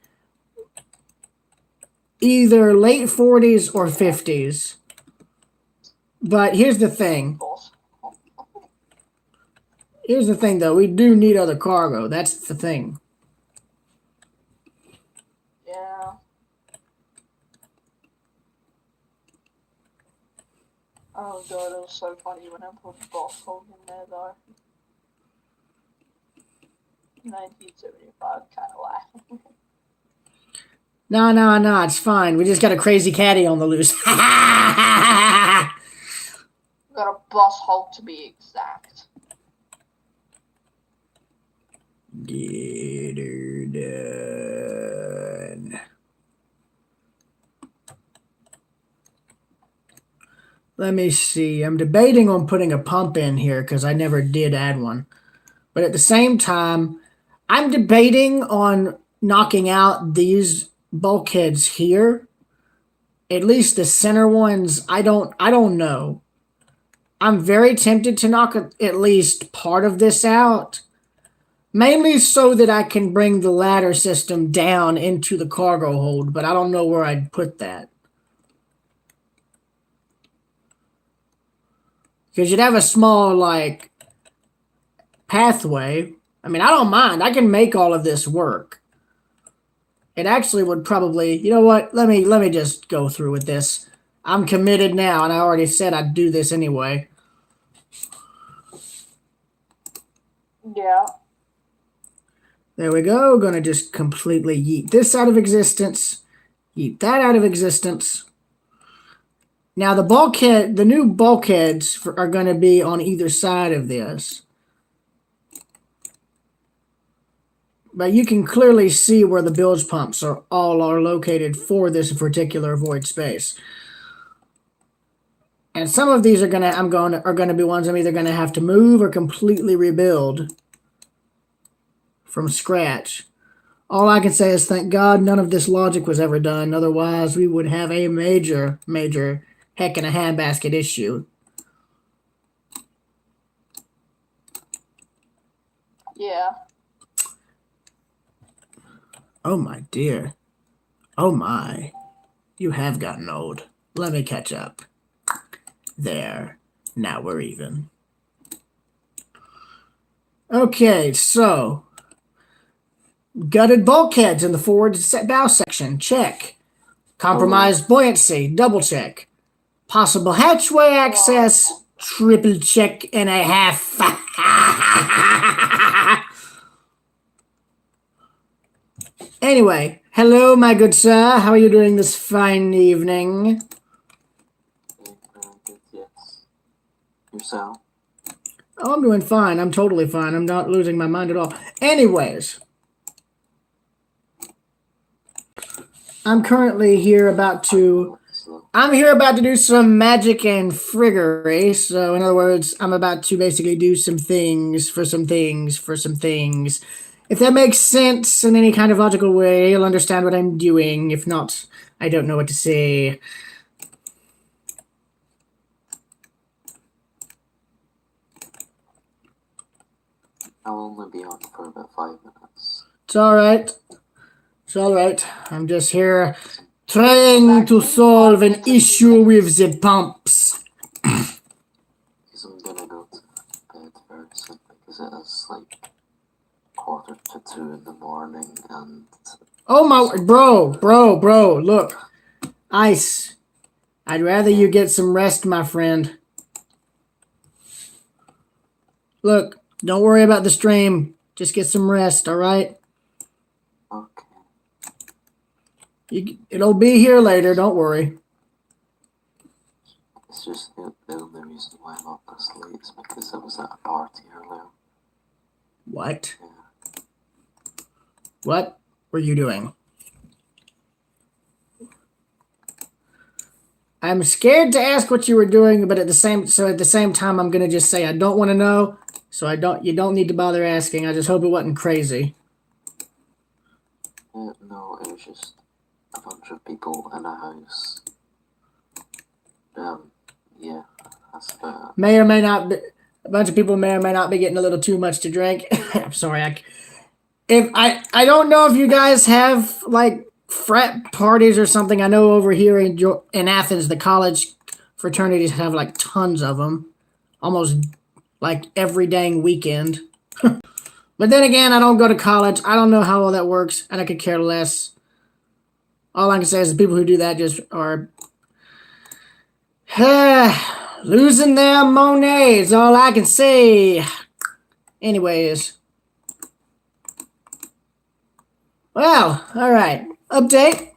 Either late 40s or 50s. But here's the thing. Here's the thing, though. We do need other cargo. That's the thing. Yeah. Oh god, it was so funny when I put boss hold in there, though. 1975 Cadillac. No, it's fine. We just got a crazy caddy on the loose. Got a boss hold to be exact. Get her done. Let me see. I'm debating on putting a pump in here because I never did add one. But at the same time, I'm debating on knocking out these bulkheads here. At least the center ones. I don't know. I'm very tempted to knock at least part of this out. Mainly so that I can bring the ladder system down into the cargo hold, but I don't know where I'd put that. Because you'd have a small, like, pathway. I mean, I don't mind. I can make all of this work. It actually would probably... You know what? Let me just go through with this. I'm committed now, and I already said I'd do this anyway. Yeah. There we go. Going to just completely yeet this out of existence. Yeet that out of existence. Now the new bulkheads are going to be on either side of this. But you can clearly see where the bilge pumps are located for this particular void space. And some of these are going to be ones I'm either going to have to move or completely rebuild from scratch. All I can say is thank God none of this logic was ever done. Otherwise, we would have a major heck in a handbasket issue. Yeah. Oh my dear. Oh my. You have gotten old. Let me catch up. There. Now we're even. Okay, so gutted bulkheads in the forward bow section. Check. Compromised buoyancy. Double check. Possible hatchway access. Triple check and a half. Anyway, hello, my good sir. How are you doing this fine evening? Yes. Yourself? Oh, I'm doing fine. I'm totally fine. I'm not losing my mind at all. Anyways, I'm currently here about to... I'm here about to do some magic and friggery. So, in other words, I'm about to basically do some things for some things for some things. If that makes sense in any kind of logical way, you'll understand what I'm doing. If not, I don't know what to say. I'll only be on for about 5 minutes. It's alright. It's alright. I'm just here trying to solve an issue with the pumps. Because I'm gonna go to bed very soon because it is like 1:45 in the morning and... Oh my... Bro. Look. Ice. I'd rather you get some rest, my friend. Look. Don't worry about the stream. Just get some rest, alright? Okay. It'll be here later, don't worry. It's just the only reason why I'm up this late is because I was at a party earlier. What? Yeah. What were you doing? I'm scared to ask what you were doing, but at the same time, I'm gonna just say I don't want to know. So you don't need to bother asking. I just hope it wasn't crazy. No, it was just a bunch of people in a house. Yeah, that's about it. May or may not be, a bunch of people may or may not be getting a little too much to drink. I'm sorry. I don't know if you guys have like frat parties or something. I know over here in Athens, the college fraternities have like tons of them, almost like every dang weekend. But then again, I don't go to college. I don't know how all that works, and I could care less. All I can say is the people who do that just are losing their money is all I can say. Anyways. Well, alright. Update.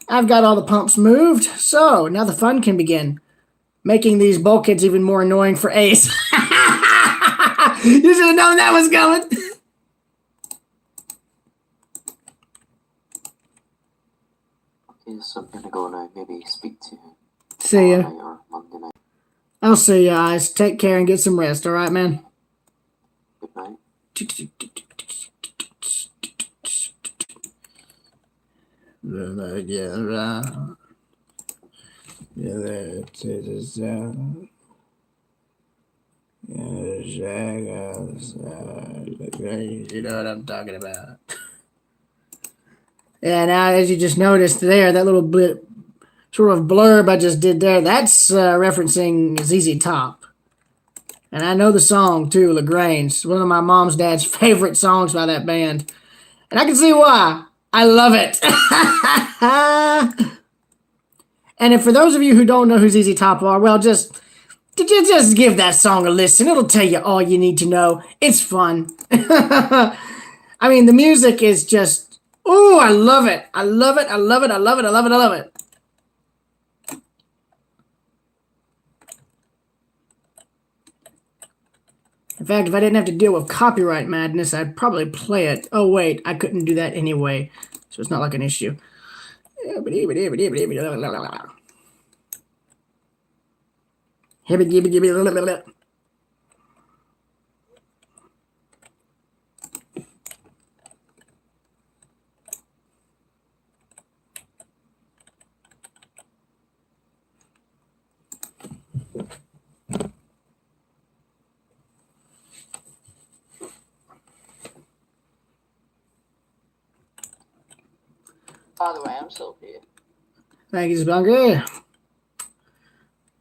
I've got all the pumps moved, so now the fun can begin. Making these bulkheads even more annoying for Ace. You should have known that was coming. Okay, so I'm gonna go now. Maybe speak to you See ya. tomorrow night or Monday night. I'll see you guys. Take care and get some rest, alright, man? Good night. You know what I'm talking about. Yeah, now as you just noticed there, that little sort of blurb I just did there, that's referencing ZZ Top. And I know the song too, LaGrange. One of my mom's dad's favorite songs by that band. And I can see why. I love it. And if for those of you who don't know who ZZ Top are, well, just give that song a listen. It'll tell you all you need to know. It's fun. I mean, the music is just, oh, I love it. I love it. I love it. I love it. I love it. I love it. In fact, if I didn't have to deal with copyright madness, I'd probably play it. Oh, wait, I couldn't do that anyway, so it's not like an issue. By the way, I'm still here. Thank you, Spunker.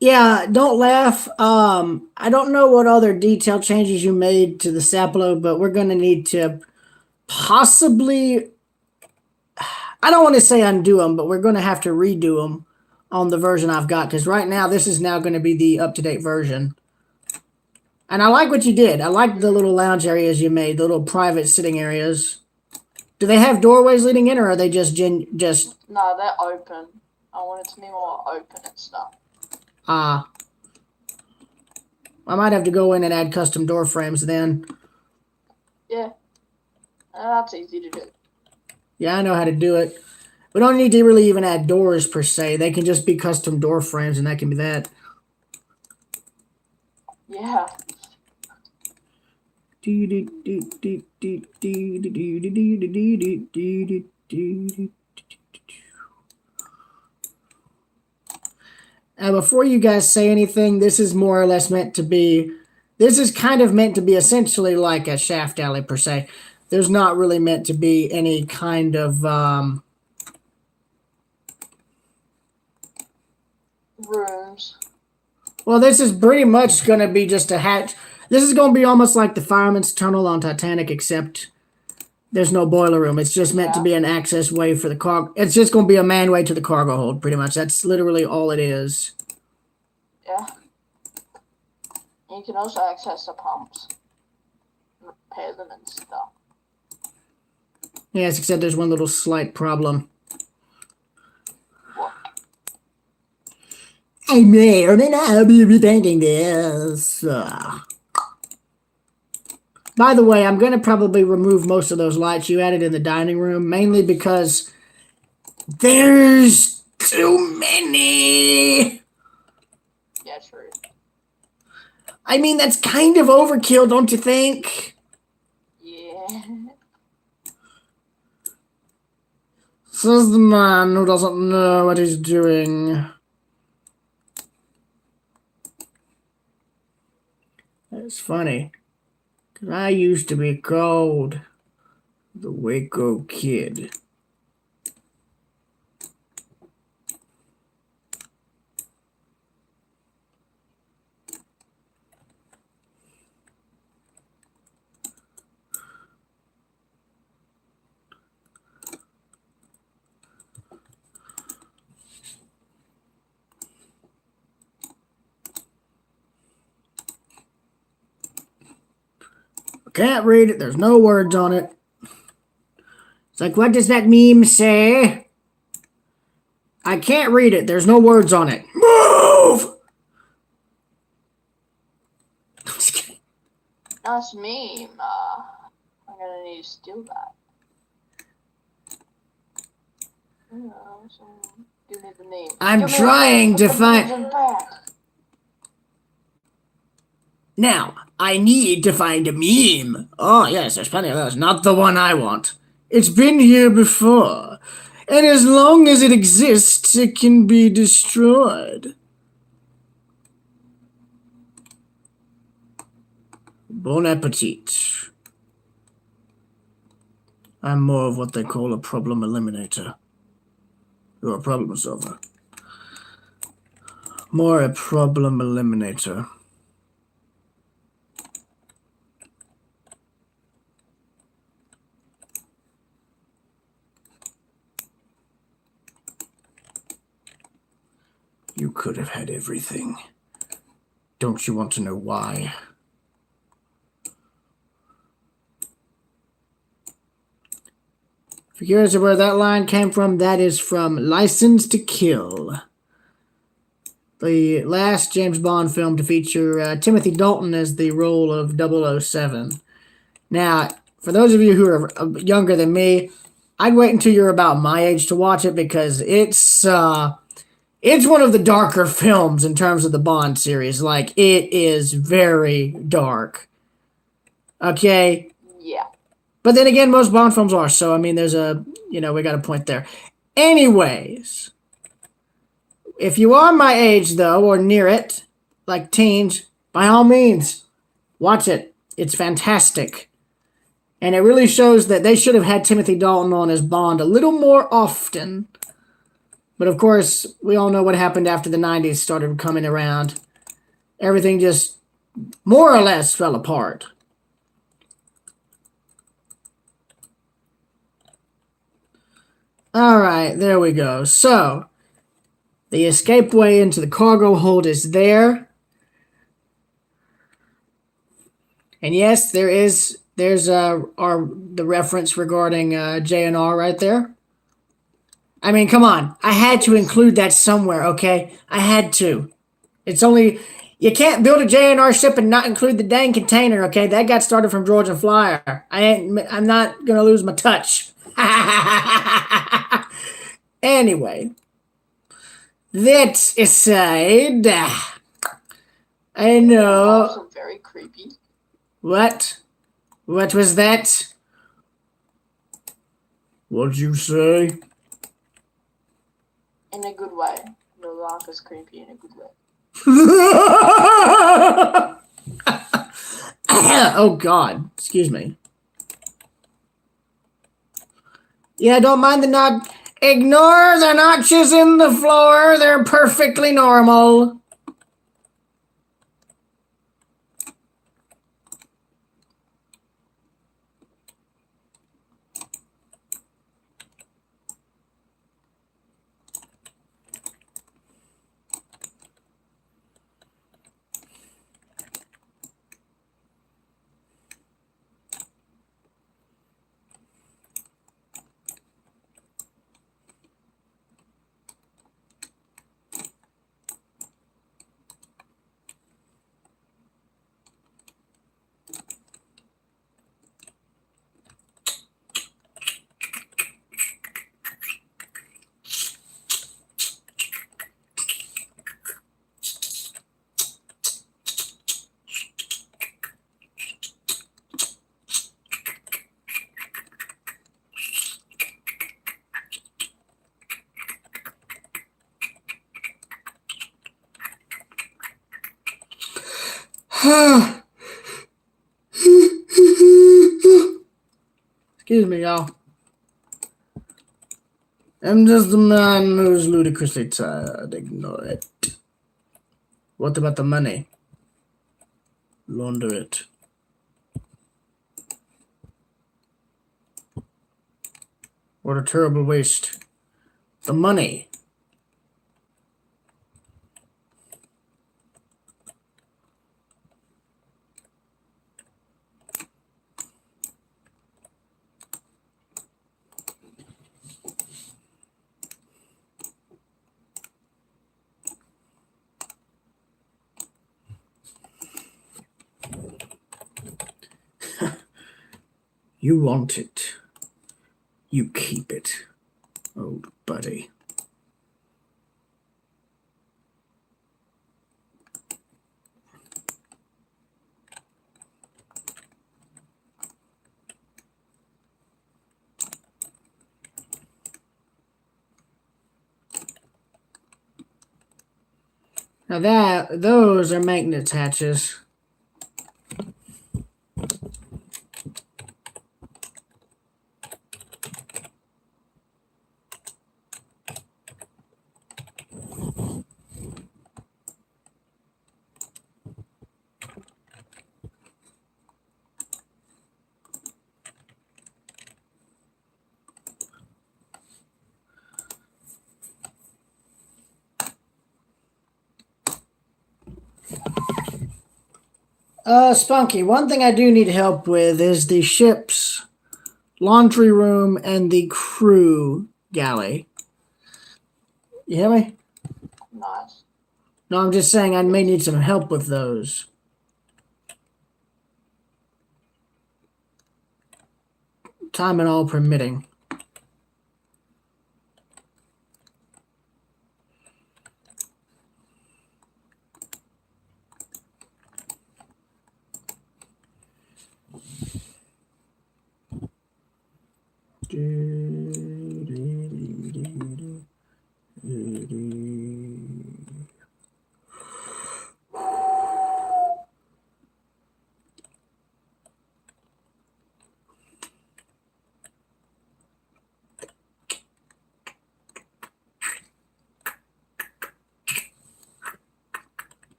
Yeah, don't laugh. I don't know what other detail changes you made to the Saplo, but we're going to need to possibly, I don't want to say undo them, but we're going to have to redo them on the version I've got, because right now this is now going to be the up-to-date version. And I like what you did. I like the little lounge areas you made, the little private sitting areas. Do they have doorways leading in, or are they just No, they're open. I want it to be more open and stuff. I might have to go in and add custom door frames then. Yeah. That's easy to do. Yeah, I know how to do it. We don't need to really even add doors per se. They can just be custom door frames, and that can be that. Yeah. Now, before you guys say anything, this is more or less meant to be, this is kind of meant to be essentially like a shaft alley per se. There's not really meant to be any kind of Rooms. well, this is pretty much going to be just a hatch. This is going to be almost like the fireman's tunnel on Titanic, except there's no boiler room. It's just meant to be an access way for the cargo. It's just going to be a manway to the cargo hold, pretty much. That's literally all it is. Yeah. You can also access the pumps. Repair them and stuff. Yes, except there's one little slight problem. What? I may or may not be repainting this. By the way, I'm going to probably remove most of those lights you added in the dining room, mainly because there's too many. Yeah, true. I mean, that's kind of overkill, don't you think? Yeah. Says the man who doesn't know what he's doing. That's funny. 'Cause I used to be called the Waco Kid. Can't read it. There's no words on it. It's like, what does that meme say? I can't read it. There's no words on it. Move! I'm just kidding. Nice meme. I'm gonna need to steal that. Give me the name. I'm Give me trying the to name. find... Put the names back. Now, I need to find a meme. Oh, yes, there's plenty of those. Not the one I want. It's been here before. And as long as it exists, it can be destroyed. Bon appetit. I'm more of what they call a problem eliminator. You're a problem solver. More a problem eliminator. You could have had everything. Don't you want to know why? If you're curious where that line came from, that is from License to Kill. The last James Bond film to feature Timothy Dalton as the role of 007. Now, for those of you who are younger than me, I'd wait until you're about my age to watch it because it's one of the darker films in terms of the Bond series. Like, it is very dark. Okay? Yeah. But then again, most Bond films are, so I mean, there's we got a point there. Anyways, if you are my age, though, or near it, like teens, by all means, watch it. It's fantastic. And it really shows that they should have had Timothy Dalton on as Bond a little more often. But of course, we all know what happened after the 90s started coming around. Everything just more or less fell apart. All right, there we go. So, the escape way into the cargo hold is there. And yes, there's the reference regarding J&R right there. I mean, come on. I had to include that somewhere, okay? I had to. It's only... You can't build a J&R ship and not include the dang container, okay? That got started from Georgia Flyer. I'm not going to lose my touch. Anyway. That aside... I know... Also very creepy. What? What was that? What'd you say? In a good way. The laugh is creepy in a good way. Oh, God. Excuse me. Yeah, don't mind the notch. Ignore the notches in the floor. They're perfectly normal. Excuse me, y'all. I'm just a man who's ludicrously tired. Ignore it. What about the money? Launder it. What a terrible waste. The money. You want it. You keep it, old buddy. Now those are magnet hatches. Spunky, one thing I do need help with is the ship's laundry room and the crew galley. You hear me? Nice. No, I'm just saying I may need some help with those. Time and all permitting.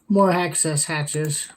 More access hatches.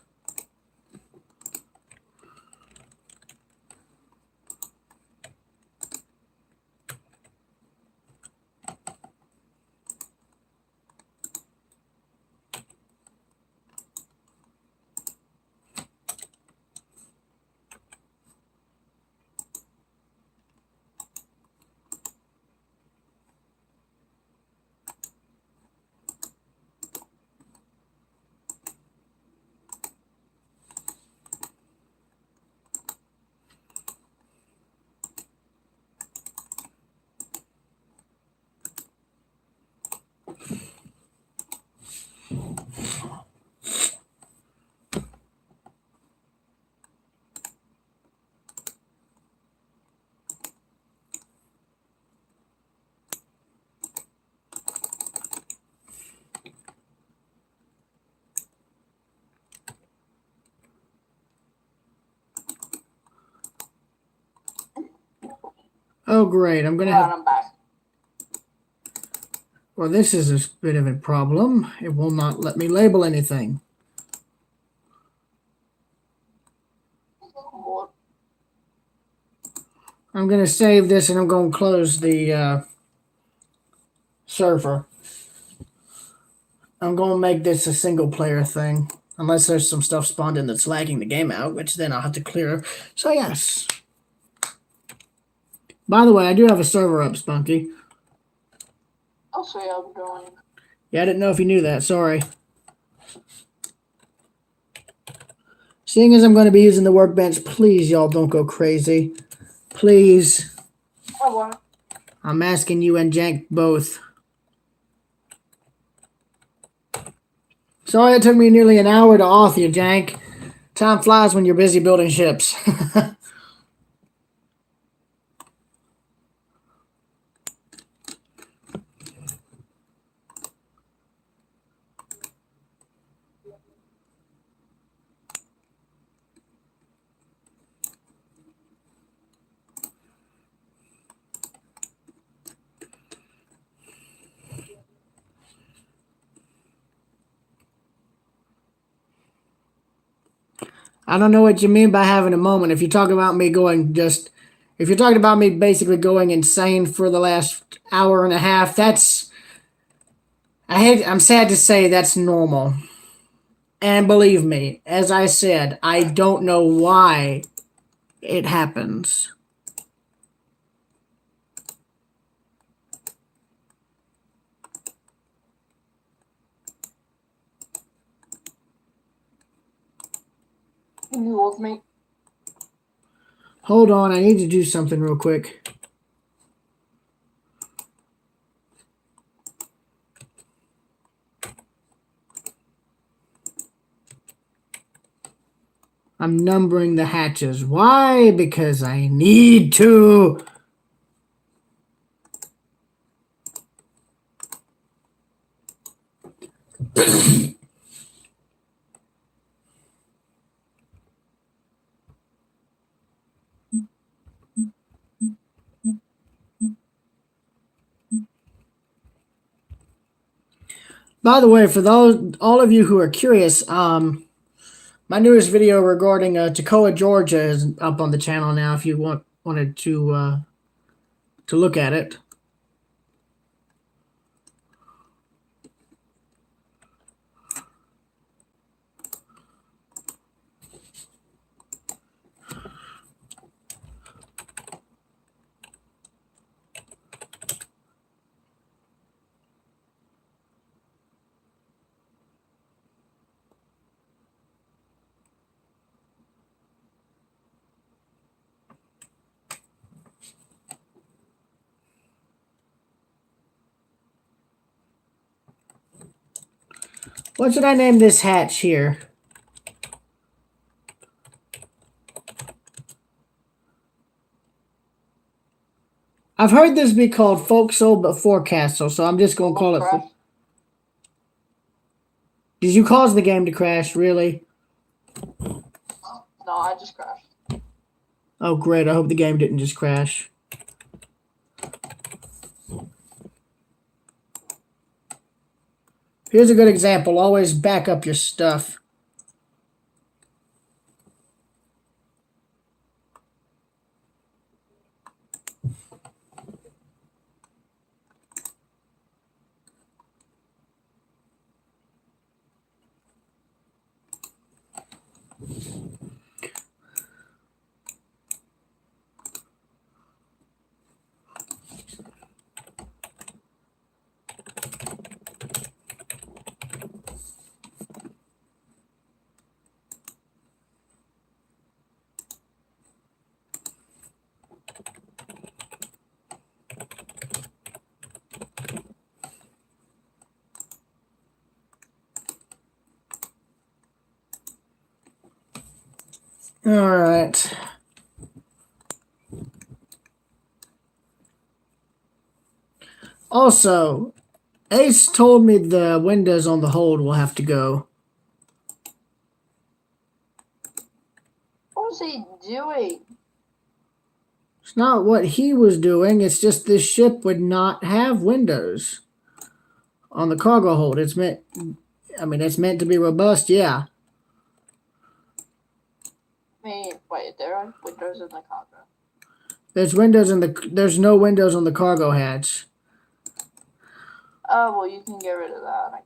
Oh, great. I'm going to Alright, have... I'm back. Well, this is a bit of a problem. It will not let me label anything. What? I'm going to save this and I'm going to close the server. I'm going to make this a single player thing. Unless there's some stuff spawned in that's lagging the game out, which then I'll have to clear. So, yes. By the way, I do have a server up, Spunky. I'll see how I'm doing. Yeah, I didn't know if you knew that. Sorry. Seeing as I'm going to be using the workbench, please, y'all, don't go crazy. Please. I won't. I'm asking you and Jank both. Sorry it took me nearly an hour to auth you, Jank. Time flies when you're busy building ships. I don't know what you mean by having a moment. If you talk about me going just... If you're talking about me basically going insane for the last hour and a half, that's... I'm sad to say that's normal. And believe me, as I said, I don't know why it happens. You with me? Hold on, I need to do something real quick. I'm numbering the hatches. Why? Because I need to. By the way, for all of you who are curious, my newest video regarding Toccoa, Georgia is up on the channel now. If you wanted to look at it. What should I name this hatch here? I've heard this be called Forecastle, but Forecastle, so I'm just going to call it... Crash. Did you cause the game to crash, really? No, I just crashed. Oh, great. I hope the game didn't just crash. Here's a good example. Always back up your stuff. All right. Also, Ace told me the windows on the hold will have to go. What was he doing? It's not what he was doing. It's just this ship would not have windows on the cargo hold. It's meant to be robust, yeah. Wait, there are windows in the cargo. There's no windows on the cargo hatch. Oh, well, you can get rid of that, I guess.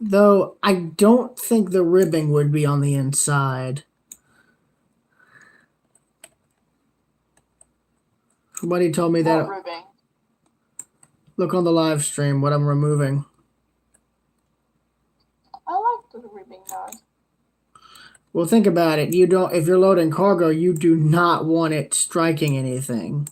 Though I don't think the ribbing would be on the inside. Somebody told me that. What ribbing? Look on the live stream what I'm removing. I like the ribbing guys. Well, think about it. You don't. If you're loading cargo, you do not want it striking anything.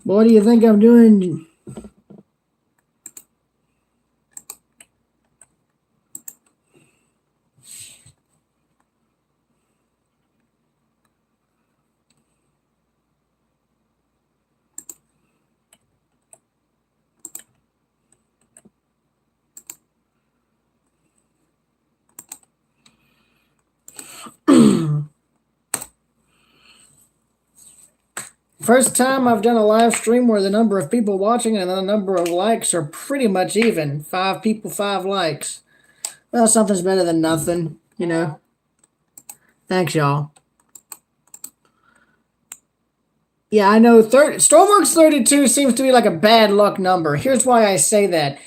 What do you think I'm doing? First time I've done a live stream where the number of people watching and the number of likes are pretty much even. 5 people, 5 likes. Well, something's better than nothing, you know. Thanks, y'all. Yeah, I know. Stormworks 32 seems to be like a bad luck number. Here's why I say that.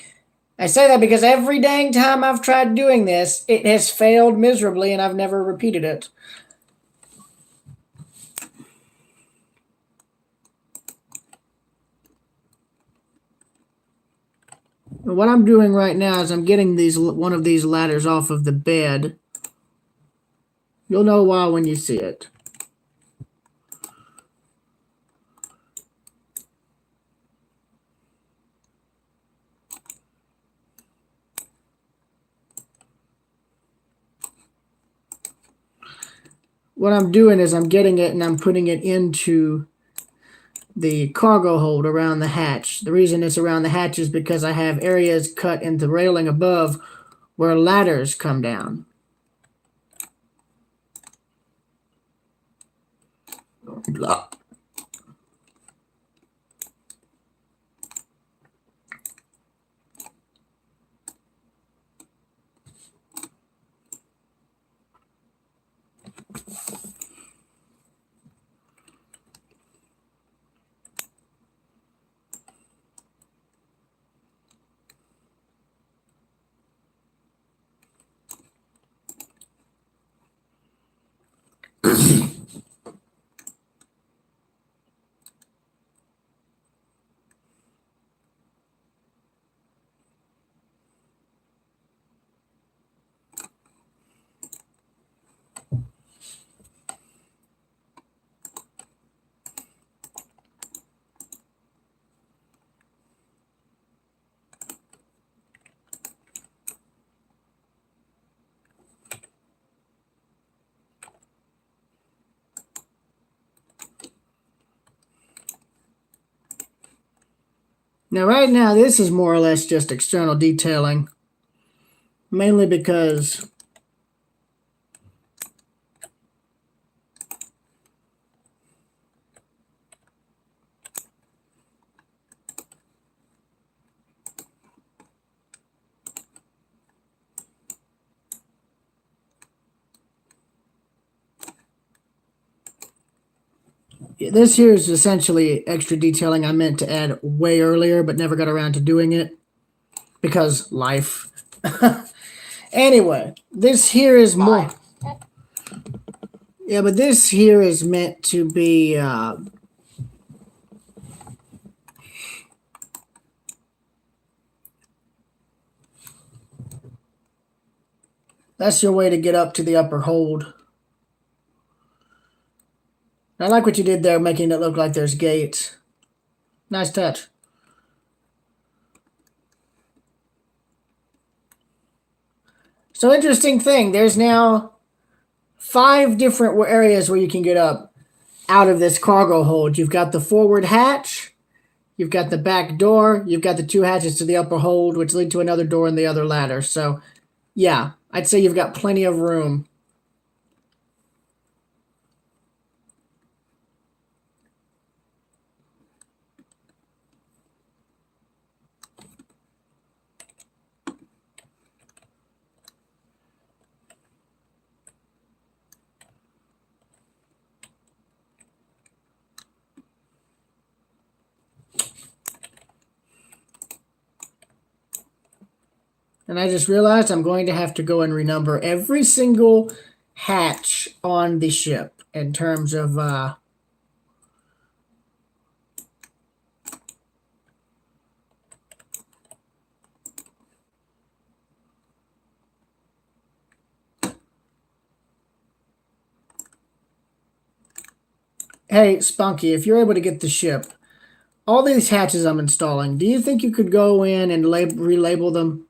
I say that because every dang time I've tried doing this, it has failed miserably and I've never repeated it. What I'm doing right now is I'm getting one of these ladders off of the bed. You'll know why when you see it. What I'm doing is I'm getting it and I'm putting it into the cargo hold around the hatch. The reason it's around the hatch is because I have areas cut in the railing above where ladders come down. Blah. Now, right now, this is more or less just external detailing, mainly because this here is essentially extra detailing I meant to add way earlier, but never got around to doing it because life. Anyway, this here is more. Yeah, but this here is meant to be. That's your way to get up to the upper hold. I like what you did there, making it look like there's gates. Nice touch. So interesting thing, there's now 5 different areas where you can get up out of this cargo hold. You've got the forward hatch, you've got the back door, you've got the 2 hatches to the upper hold, which lead to another door and the other ladder. So, yeah, I'd say you've got plenty of room. And I just realized I'm going to have to go and renumber every single hatch on the ship in terms of Hey, Spunky, if you're able to get the ship, all these hatches I'm installing, do you think you could go in and relabel them?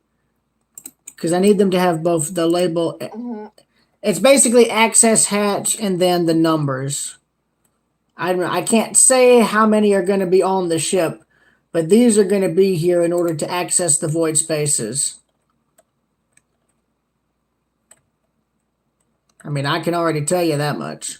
Because I need them to have both the label. It's basically access hatch and then the numbers. I can't say how many are going to be on the ship, but these are going to be here in order to access the void spaces. I mean, I can already tell you that much.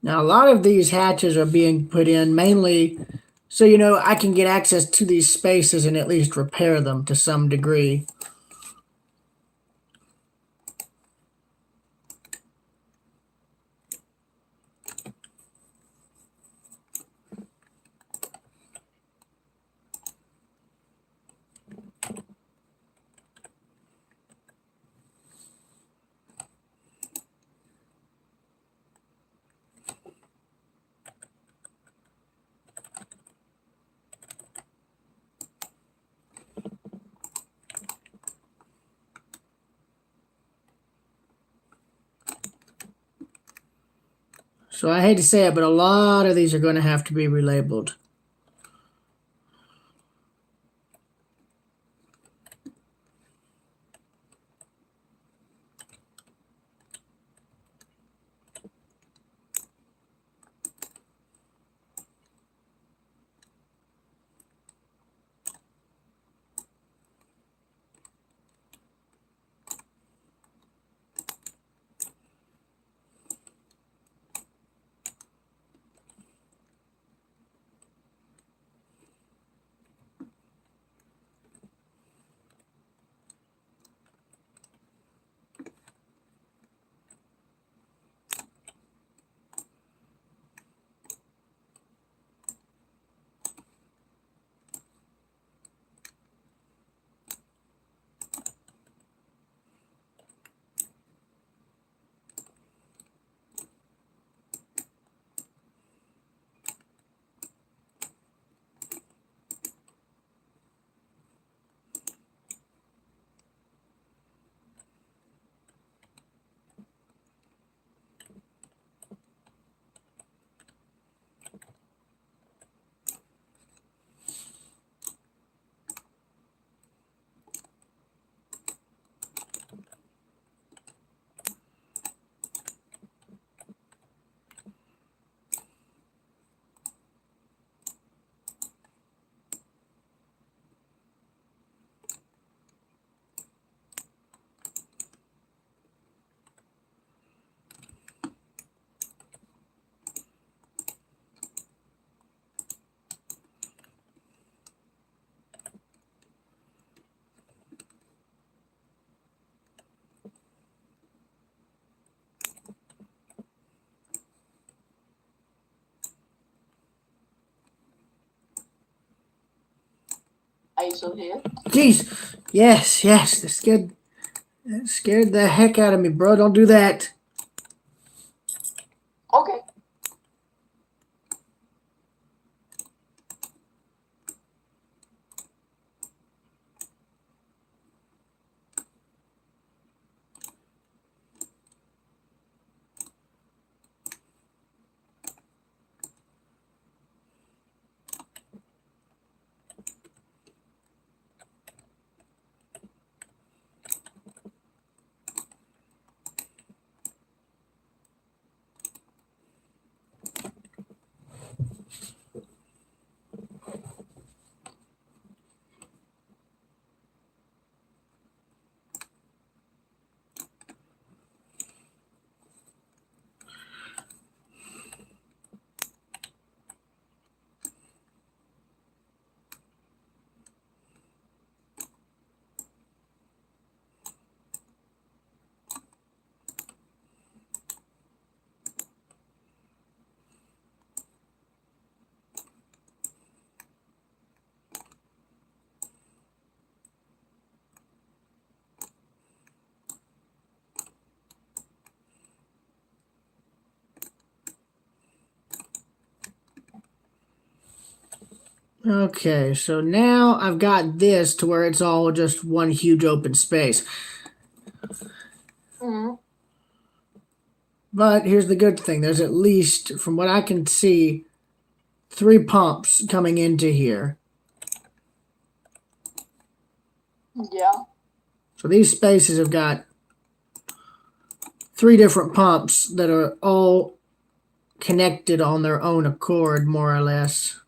Now, a lot of these hatches are being put in mainly so, I can get access to these spaces and at least repair them to some degree. So I hate to say it, but a lot of these are going to have to be relabeled. Are you still here? Jeez. Yes, yes. That scared the heck out of me, bro. Don't do that. Okay. Okay, so now I've got this to where it's all just one huge open space. Mm-hmm. But here's the good thing. There's at least, from what I can see, 3 pumps coming into here. Yeah. So these spaces have got 3 different pumps that are all connected on their own accord, more or less.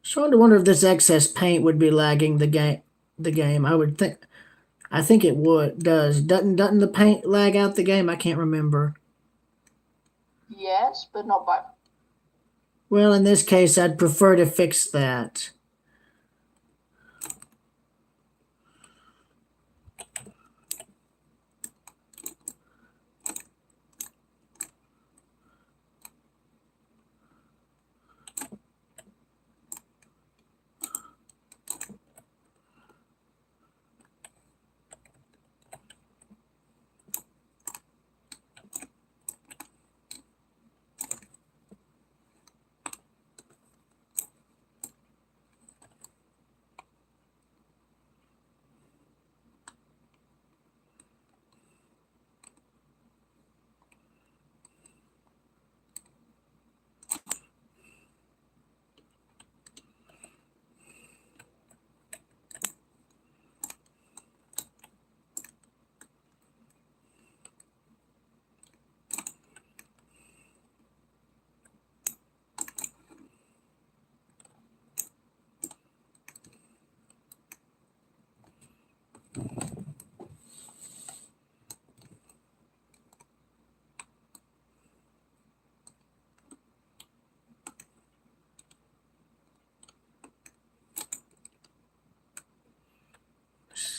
Starting to wonder if this excess paint would be lagging the game. I would think. I think it would. Doesn't the paint lag out the game? I can't remember. Yes, but not by. Well, in this case, I'd prefer to fix that.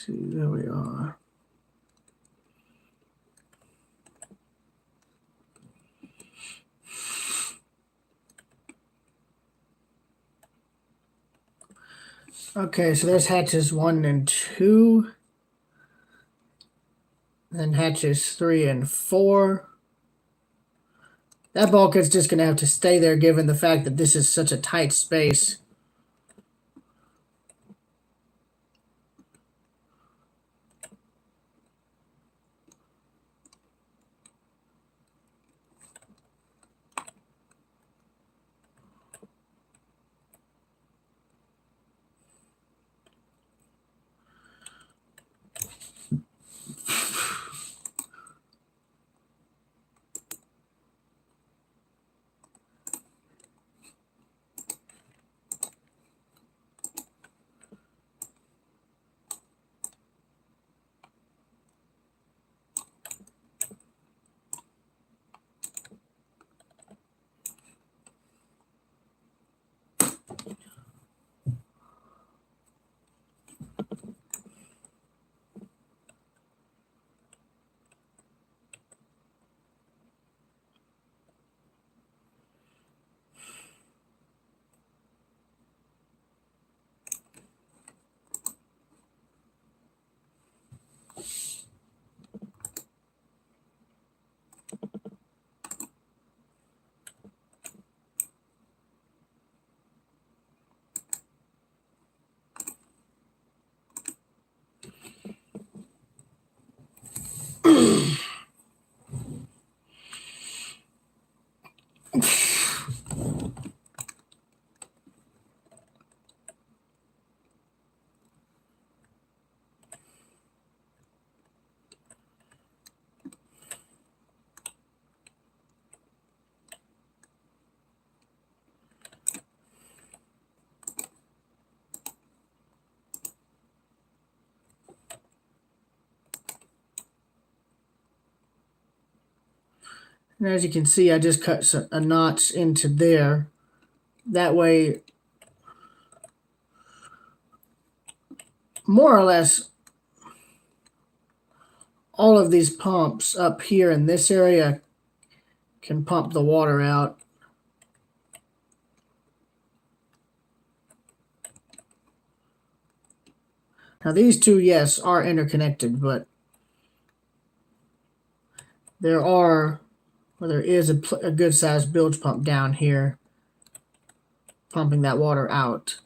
see, there we are. Okay, so there's hatches 1 and 2. Then hatches 3 and 4. That bulkhead's just going to have to stay there given the fact that this is such a tight space. And as you can see, I just cut a notch into there. That way, more or less, all of these pumps up here in this area can pump the water out. Now these two, yes, are interconnected, but there is a good sized bilge pump down here pumping that water out.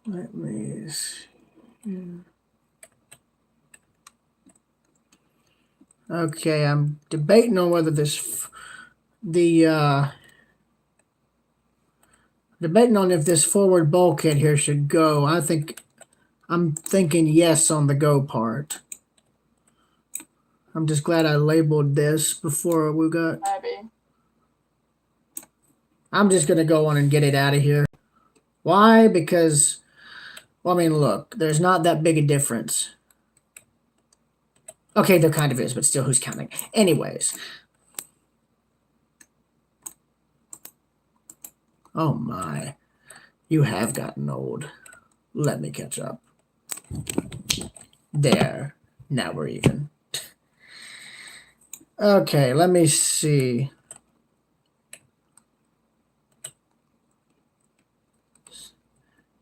Let me see. Okay, I'm debating on whether debating on if this forward bulkhead here should go. I'm thinking yes on the go part. I'm just glad I labeled this before we got. Maybe. I'm just gonna go on and get it out of here. Why? Because, well, I mean, look, there's not that big a difference. Okay, there kind of is, but still, who's counting? Anyways. Oh my. You have gotten old. Let me catch up. There. Now we're even. Okay, let me see.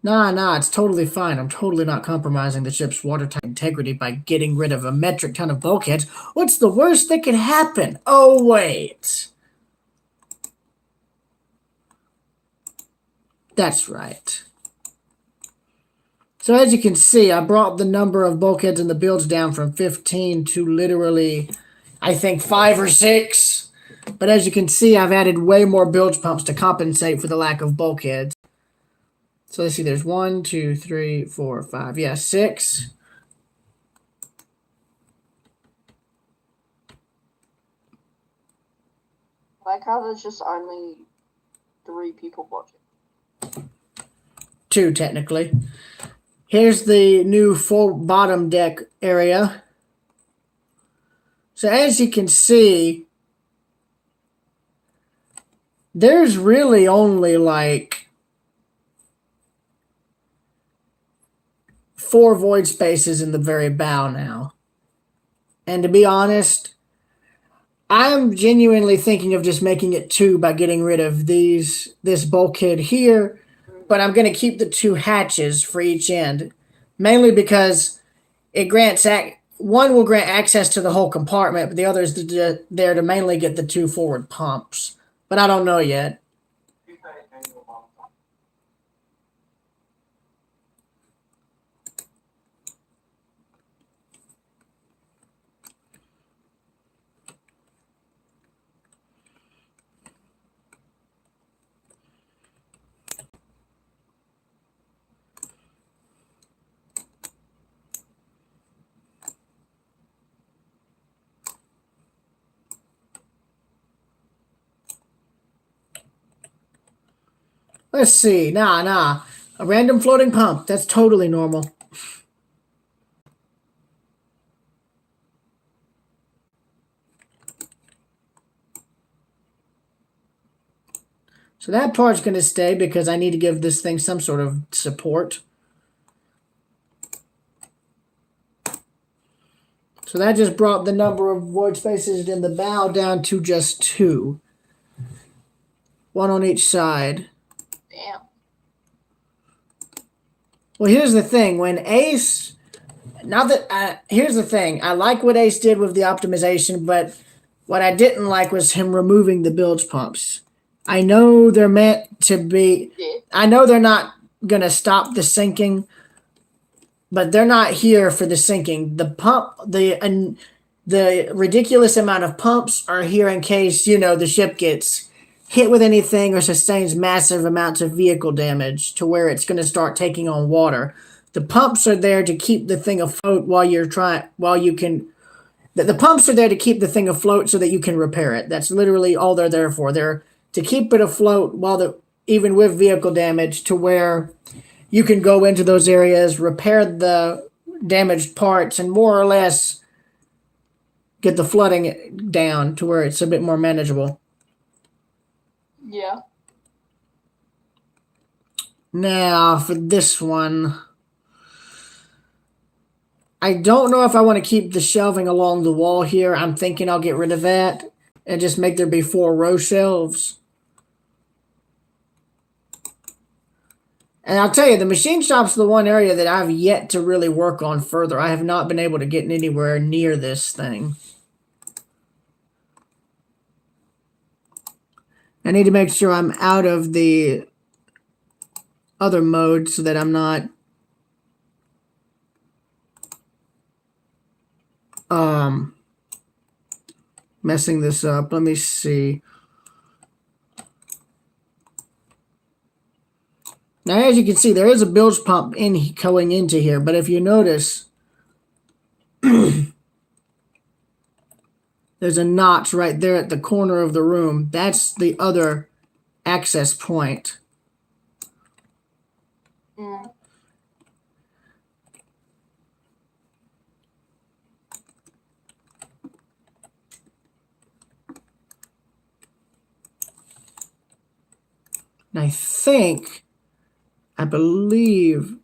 Nah, it's totally fine. I'm totally not compromising the ship's watertight integrity by getting rid of a metric ton of bulkheads. What's the worst that could happen? Oh, wait. That's right. So as you can see, I brought the number of bulkheads in the builds down from 15 to literally, I think, 5 or 6. But as you can see, I've added way more bilge pumps to compensate for the lack of bulkheads. So let's see, there's 1, 2, 3, 4, 5. Yeah, 6. Like how there's just only 3 people watching. 2, technically. Here's the new full bottom deck area. So as you can see, there's really only like 4 void spaces in the very bow now. And to be honest, I'm genuinely thinking of just making it 2 by getting rid of this bulkhead here, but I'm going to keep the 2 hatches for each end, mainly because it grants one will grant access to the whole compartment, but the other is there to mainly get the 2 forward pumps. But I don't know yet. Let's see. Nah. A random floating pump. That's totally normal. So that part's going to stay because I need to give this thing some sort of support. So that just brought the number of void spaces in the bow down to just 2. 1 on each side. Damn. Well, here's the thing. When Ace... here's the thing. I like what Ace did with the optimization, but what I didn't like was him removing the bilge pumps. I know they're meant to be... I know they're not going to stop the sinking, but they're not here for the sinking. The ridiculous amount of pumps are here in case, the ship gets hit with anything or sustains massive amounts of vehicle damage to where it's going to start taking on water. The pumps are there to keep the thing afloat the pumps are there to keep the thing afloat so that you can repair it. That's literally all they're there for. They're to keep it afloat even with vehicle damage to where you can go into those areas, repair the damaged parts, and more or less get the flooding down to where it's a bit more manageable. Yeah. Now, for this one, I don't know if I want to keep the shelving along the wall here. I'm thinking I'll get rid of that and just make there be 4 row shelves. And I'll tell you, the machine shop's the one area that I've yet to really work on further. I have not been able to get anywhere near this thing. I need to make sure I'm out of the other mode so that I'm not messing this up. Let me see. Now, as you can see, there is a bilge pump going into here, but if you notice, there's a notch right there at the corner of the room. That's the other access point. Mm. And I believe,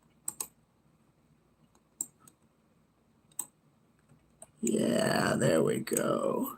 yeah, there we go.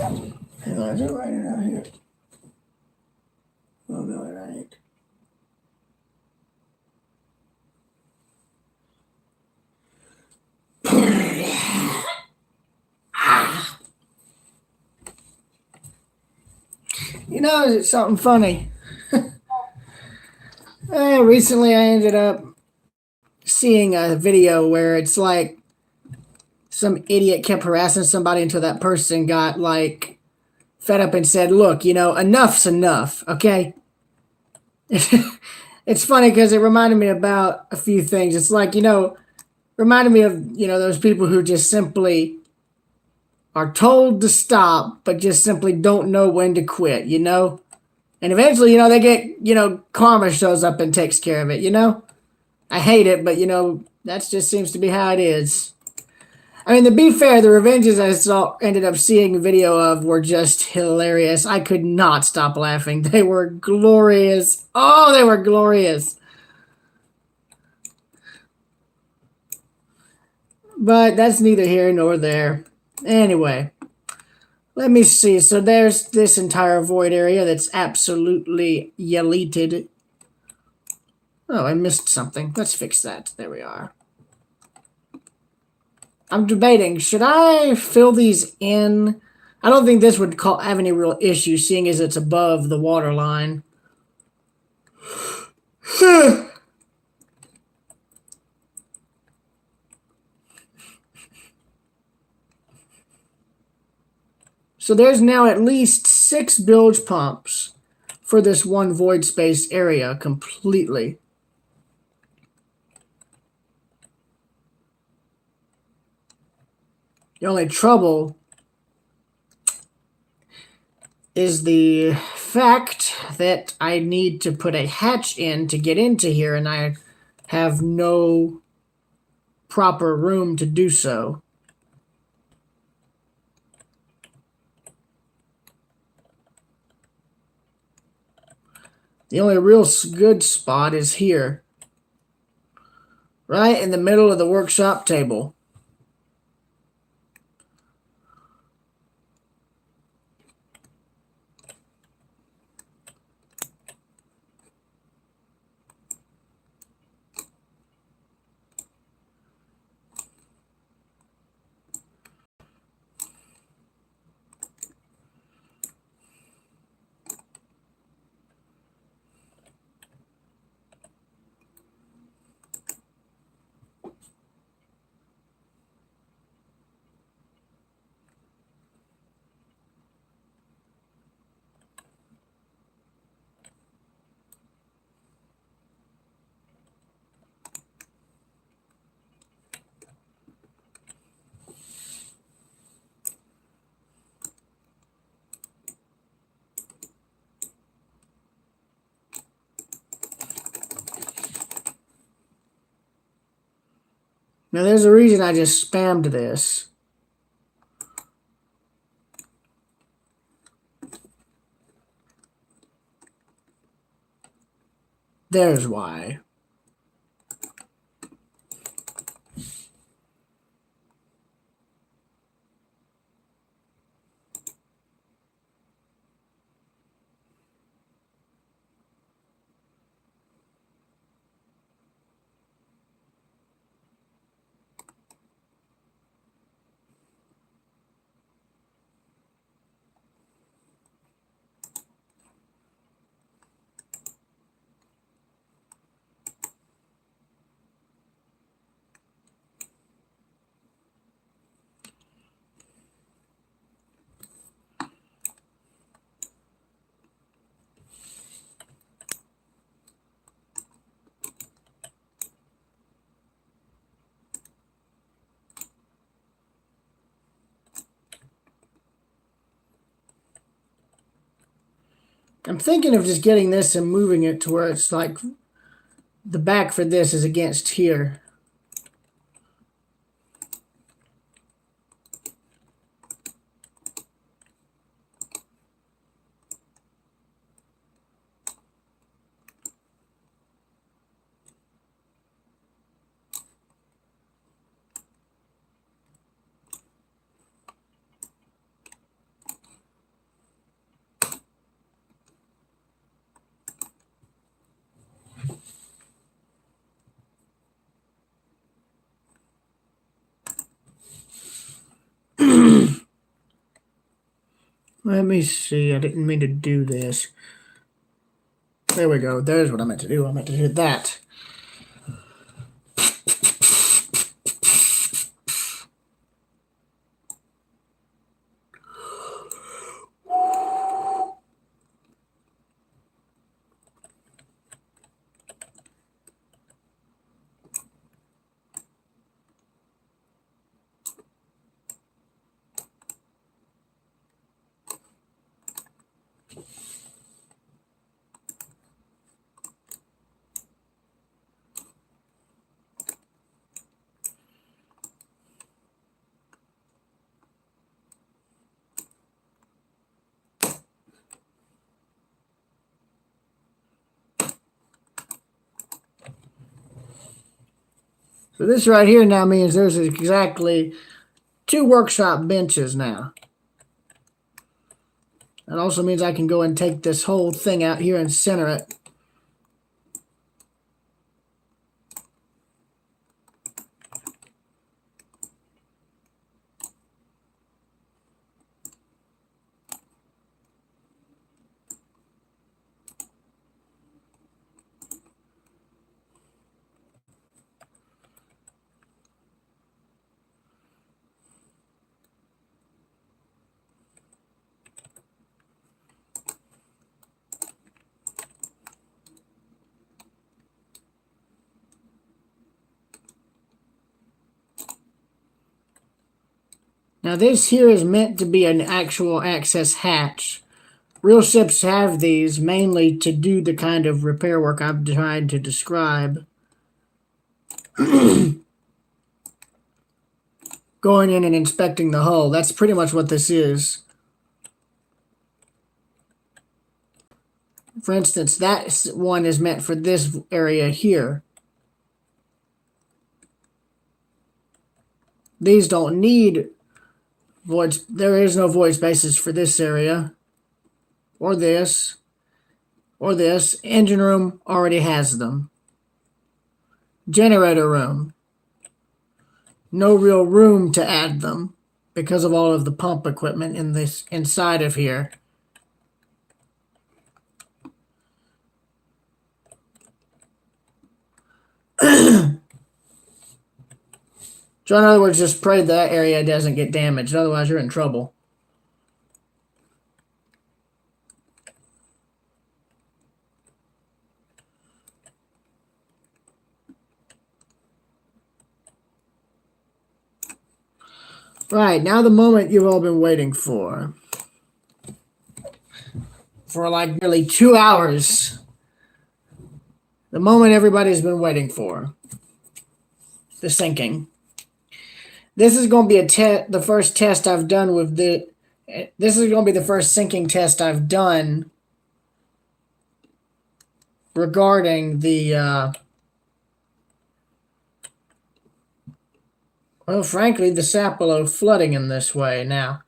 Hang on, is it writing out here? Oh no, it ain't. You know, it's something funny. Recently, I ended up seeing a video where it's like some idiot kept harassing somebody until that person got like fed up and said, "Look, you know, enough's enough." Okay. It's funny because it reminded me about a few things. It's like, you know, reminded me of, you know, those people who just simply are told to stop, but just simply don't know when to quit, you know? And eventually, you know, they get, you know, karma shows up and takes care of it, you know? I hate it, but, you know, that just seems to be how it is. I mean, to be fair, the revenges I saw, ended up seeing a video of were just hilarious. I could not stop laughing. They were glorious. Oh, they were glorious. But that's neither here nor there. Anyway, let me see. So there's this entire void area that's absolutely yelleated. Oh, I missed something. Let's fix that. There we are. I'm debating, should I fill these in? I don't think this would have any real issue, seeing as it's above the water line. So there's now at least 6 bilge pumps for this one void space area completely. The only trouble is the fact that I need to put a hatch in to get into here, and I have no proper room to do so. The only real good spot is here, right in the middle of the workshop table. Now, there's a reason I just spammed this. There's why. I'm thinking of just getting this and moving it to where it's like the back for this is against here. Let me see. I didn't mean to do this. There we go. There's what I meant to do. I meant to do that. So this right here now means there's exactly 2 workshop benches now. It also means I can go and take this whole thing out here and center it. Now this here is meant to be an actual access hatch. Real ships have these mainly to do the kind of repair work I'm trying to describe. Going in and inspecting the hull. That's pretty much what this is. For instance, that one is meant for this area here. These don't need void. There is no void spaces for this area. Or this. Or this. Engine room already has them. Generator room. No real room to add them because of all of the pump equipment in this inside of here. So in other words, just pray that area doesn't get damaged. Otherwise, you're in trouble. Right, now the moment you've all been waiting for. For like nearly 2 hours. The moment everybody's been waiting for. The sinking. This is going to be the first test I've done with the... This is going to be the first sinking test I've done regarding the... well, frankly, the Sapelo flooding in this way now.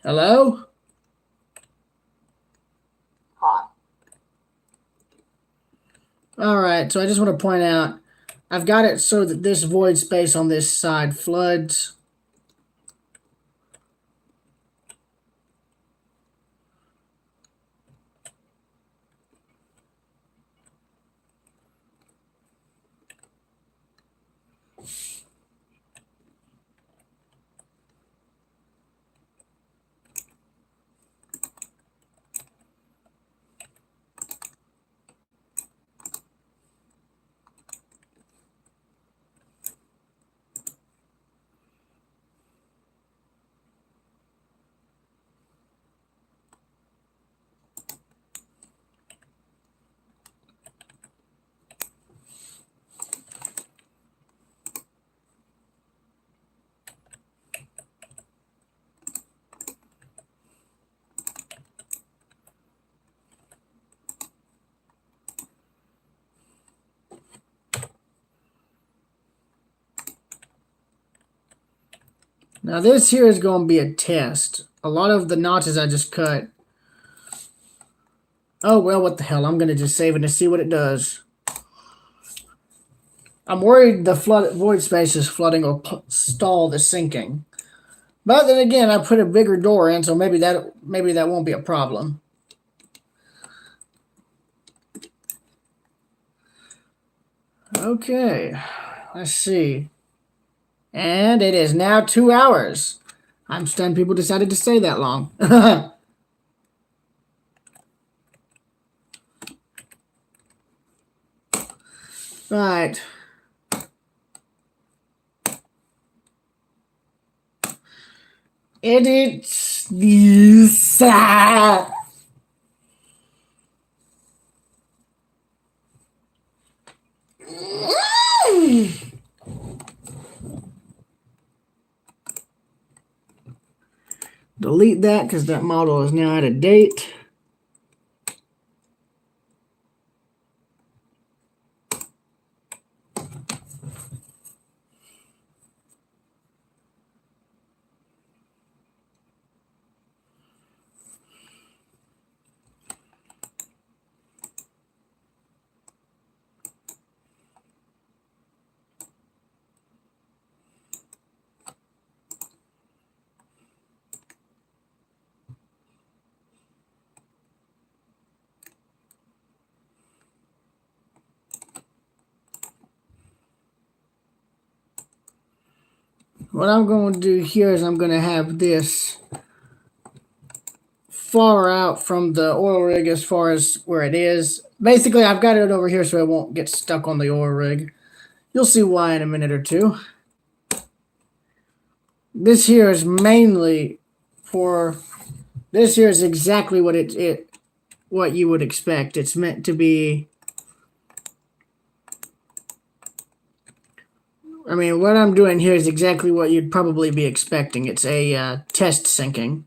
Hello? Hi. Alright, so I just want to point out, I've got it so that this void space on this side floods. Now this here is going to be a test. A lot of the notches I just cut. Oh, well, what the hell. I'm going to just save it to see what it does. I'm worried the void space is flooding or stall the sinking. But then again, I put a bigger door in, so maybe that won't be a problem. Okay, let's see. And it is now 2 hours. I'm stunned people decided to stay that long. Right. Edit this. Delete that because that model is now out of date. What I'm going to do here is I'm going to have this far out from the oil rig as far as where it is. Basically, I've got it over here so it won't get stuck on the oil rig. You'll see why in a minute or two. This here is mainly for... This here is exactly what what you would expect. It's meant to be... I mean, what I'm doing here is exactly what you'd probably be expecting. It's a test sinking.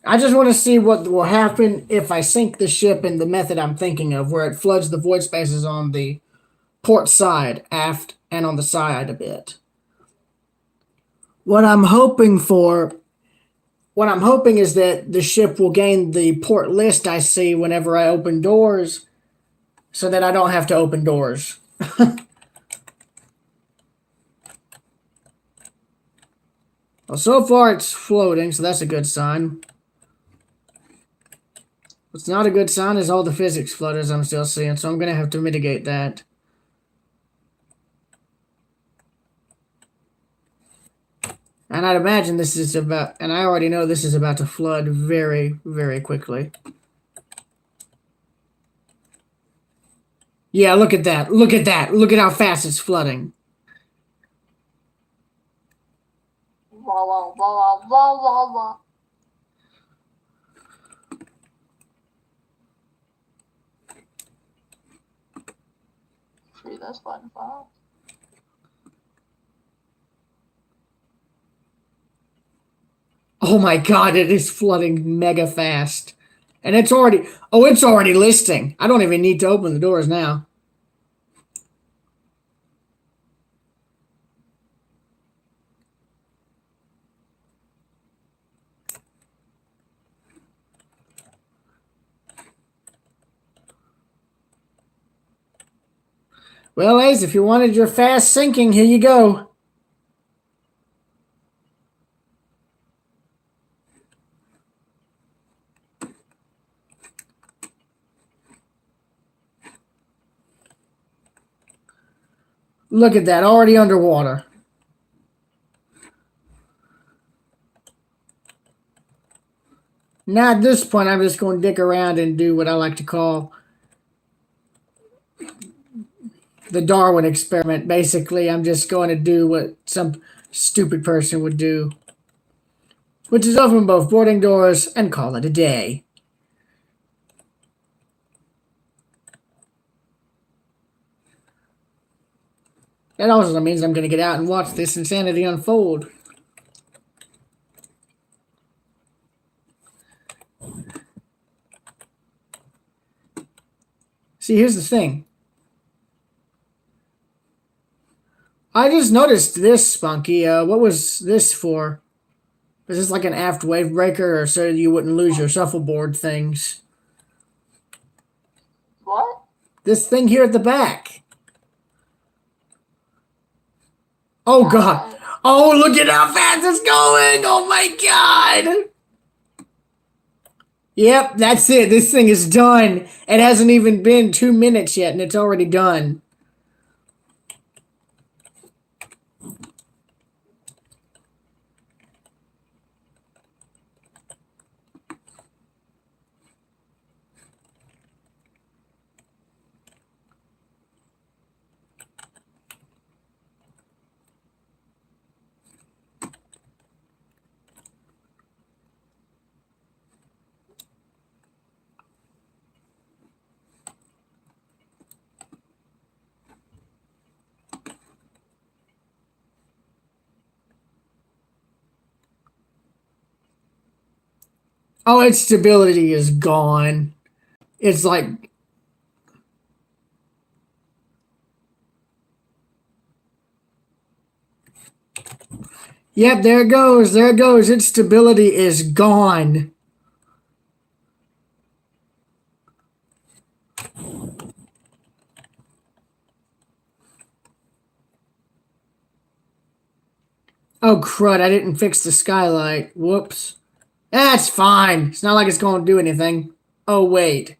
I just want to see what will happen if I sink the ship in the method I'm thinking of, where it floods the void spaces on the port side, aft, and on the side a bit. What I'm hoping is that the ship will gain the port list I see whenever I open doors, so that I don't have to open doors. Well, so far it's floating, so that's a good sign. What's not a good sign is all the physics flutters I'm still seeing, so I'm going to have to mitigate that. And I'd imagine this is about, and I already know this is about to flood very, very quickly. Yeah, look at that. Look at that. Look at how fast it's flooding. Wah, wah, wah, wah, wah, wah. Sweet, that's fun. Wow. Oh my god, it is flooding mega fast. And it's already, oh, it's already listing. I don't even need to open the doors now. Well, Ace, if you wanted your fast sinking, here you go. Look at that, already underwater. Now at this point, I'm just going to dick around and do what I like to call the Darwin experiment. Basically, I'm just going to do what some stupid person would do, which is open both boarding doors and call it a day. That also means I'm going to get out and watch this insanity unfold. See, here's the thing. I just noticed this, Spunky. What was this for? Is this like an aft wave breaker, or so you wouldn't lose your shuffleboard things? What? This thing here at the back. Oh god. Oh, look at how fast it's going. Oh my god. Yep, that's it. This thing is done. It hasn't even been 2 minutes yet, and it's already done. Oh, its stability is gone. It's like... Yep, there it goes. There it goes. Its stability is gone. Oh, crud. I didn't fix the skylight. Whoops. That's fine. It's not like it's going to do anything. Oh, wait.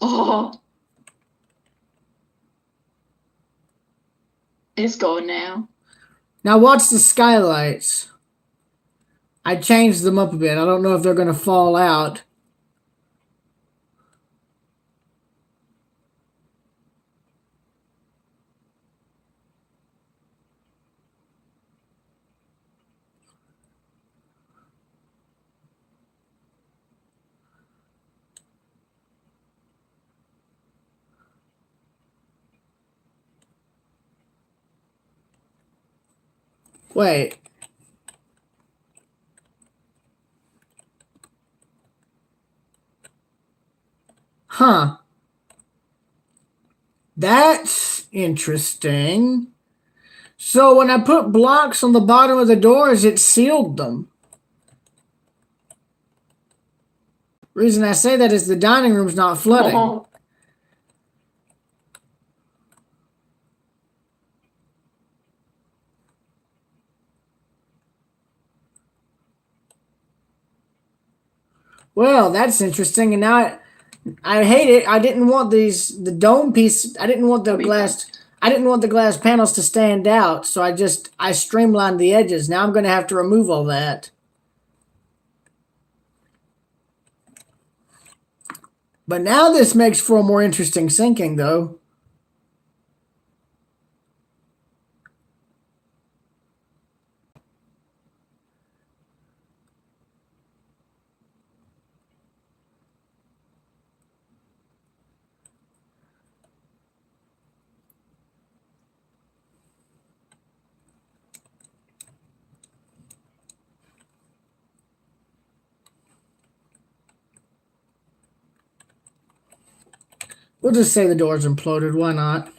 Oh, it's gone now. Now watch the skylights. I changed them up a bit. I don't know if they're going to fall out. Wait. Huh. That's interesting. So when I put blocks on the bottom of the doors, it sealed them. Reason I say that is the dining room's not flooding. Oh, Well, that's interesting. And now I hate it. I didn't want the dome piece. I didn't want the glass. I didn't want the glass panels to stand out. So I streamlined the edges. Now I'm going to have to remove all that. But now this makes for a more interesting sinking, though. We'll just say the doors imploded. Why not?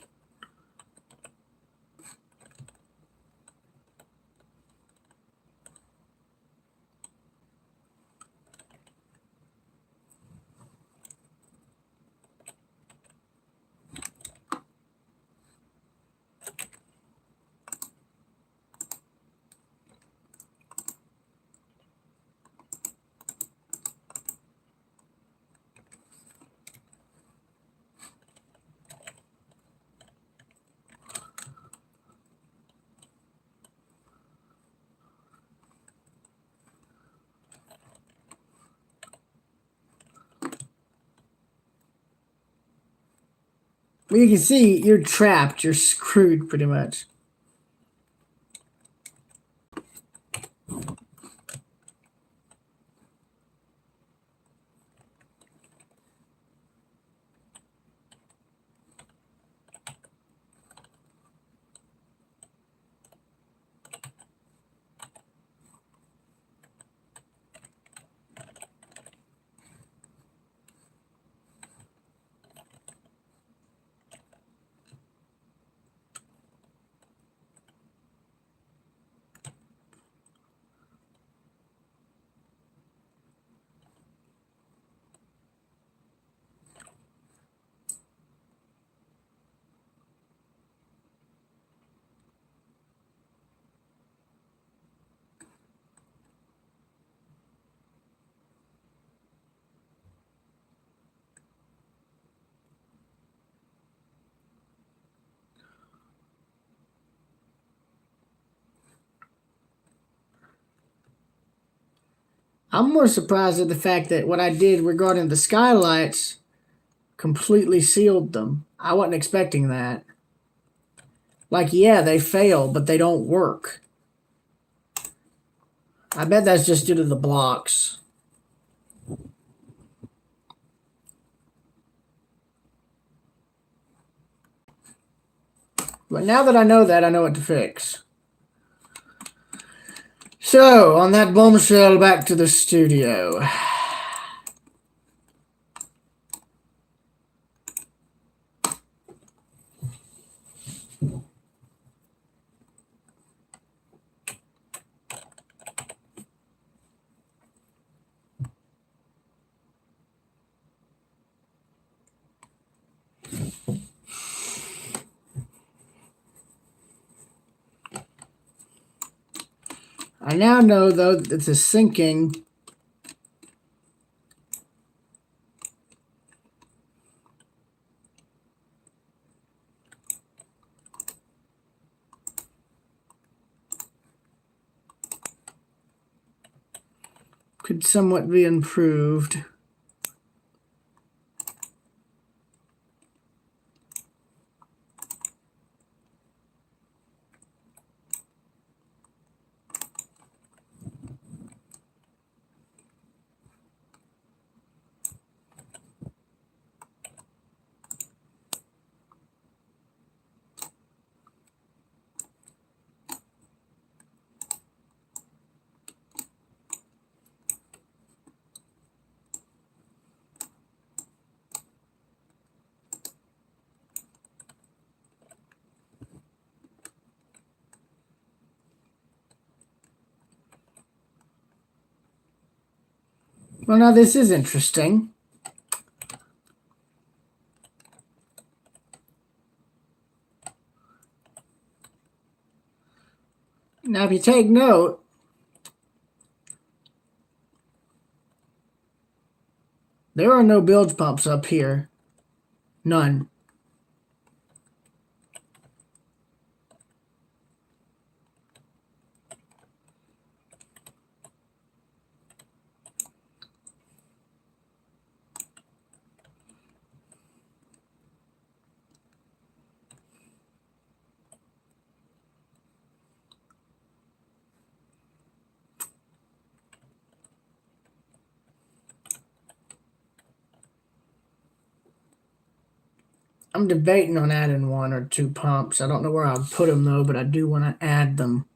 Well, you can see you're trapped. You're screwed pretty much. I'm more surprised at the fact that what I did regarding the skylights completely sealed them. I wasn't expecting that. Like, yeah, they fail, but they don't work. I bet that's just due to the blocks. But now that I know that, I know what to fix. So, on that bombshell, back to the studio. I now know, though, that the sinking could somewhat be improved. Well, now this is interesting. Now, if you take note, there are no bilge pumps up here. None. I'm debating on adding 1 or 2 pumps. I don't know where I'll put them, though, but I do want to add them.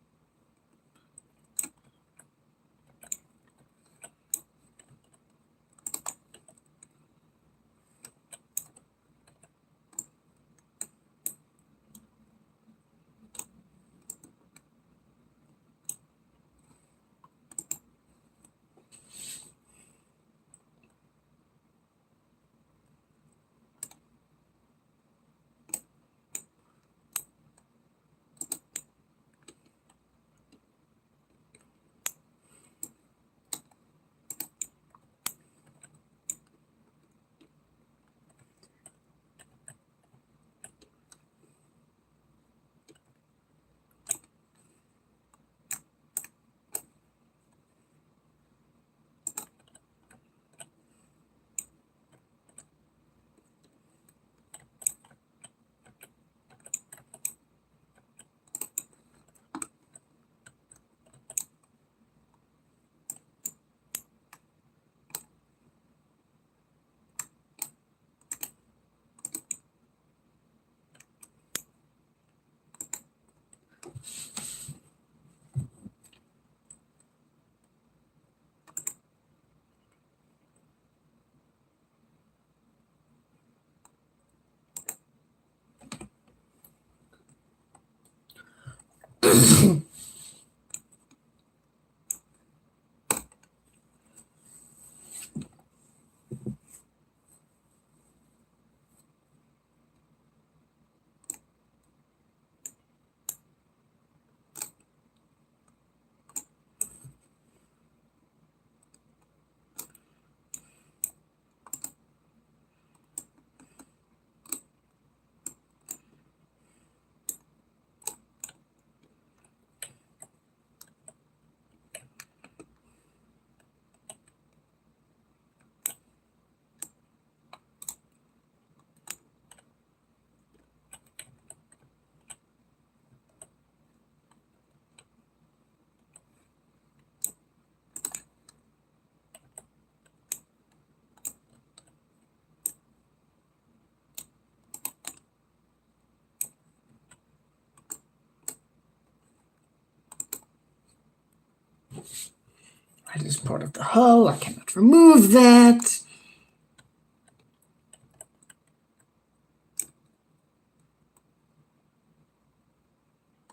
That is part of the hull. I cannot remove that.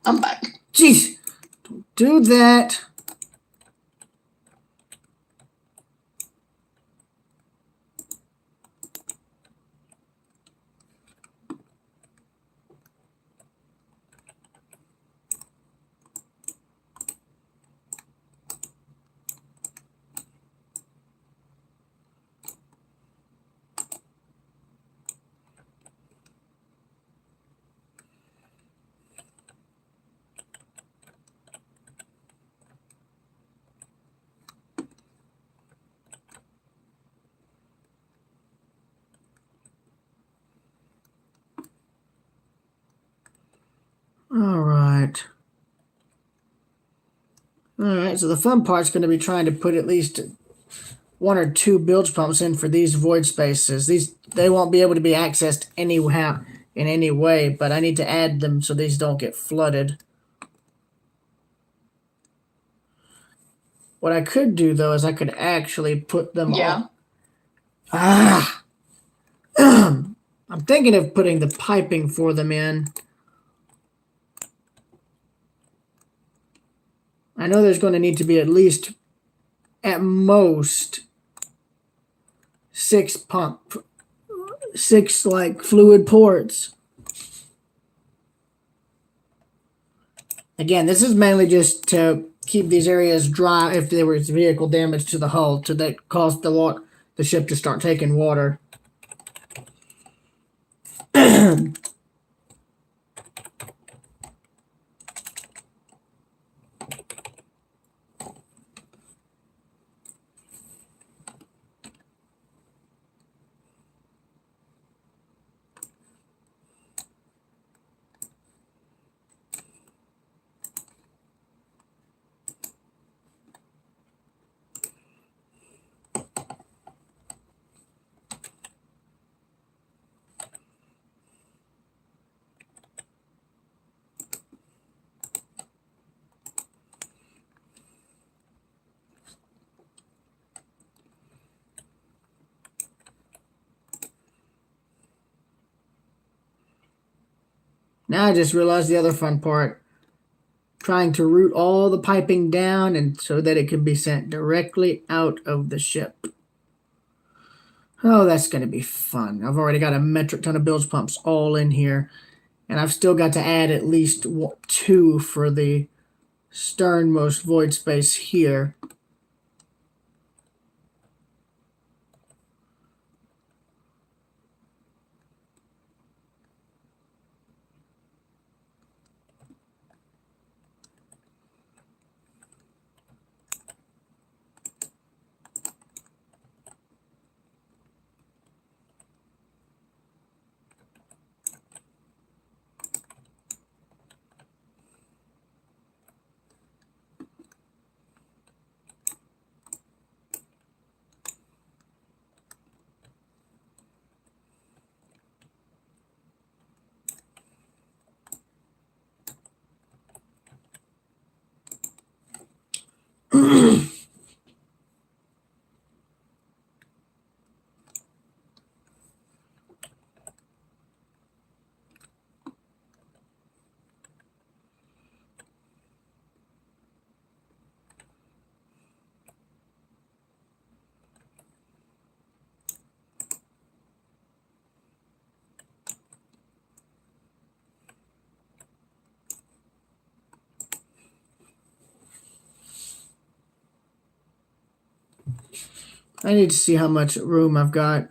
I'm back. Jeez. Don't do that. All right. All right, so the fun part's going to be trying to put at least 1 or 2 bilge pumps in for these void spaces. They won't be able to be accessed anyhow in any way, but I need to add them so these don't get flooded. What I could do though is I could actually put them Yeah. on. I'm thinking of putting the piping for them in. I know there's going to need to be at least, at most, 6 like fluid ports. Again, this is mainly just to keep these areas dry if there was vehicle damage to the hull, to that caused the ship to start taking water. Now I just realized the other fun part. Trying to route all the piping down and so that it can be sent directly out of the ship. Oh, that's going to be fun. I've already got a metric ton of bilge pumps all in here. And I've still got to add at least 2 for the sternmost void space here. I need to see how much room I've got.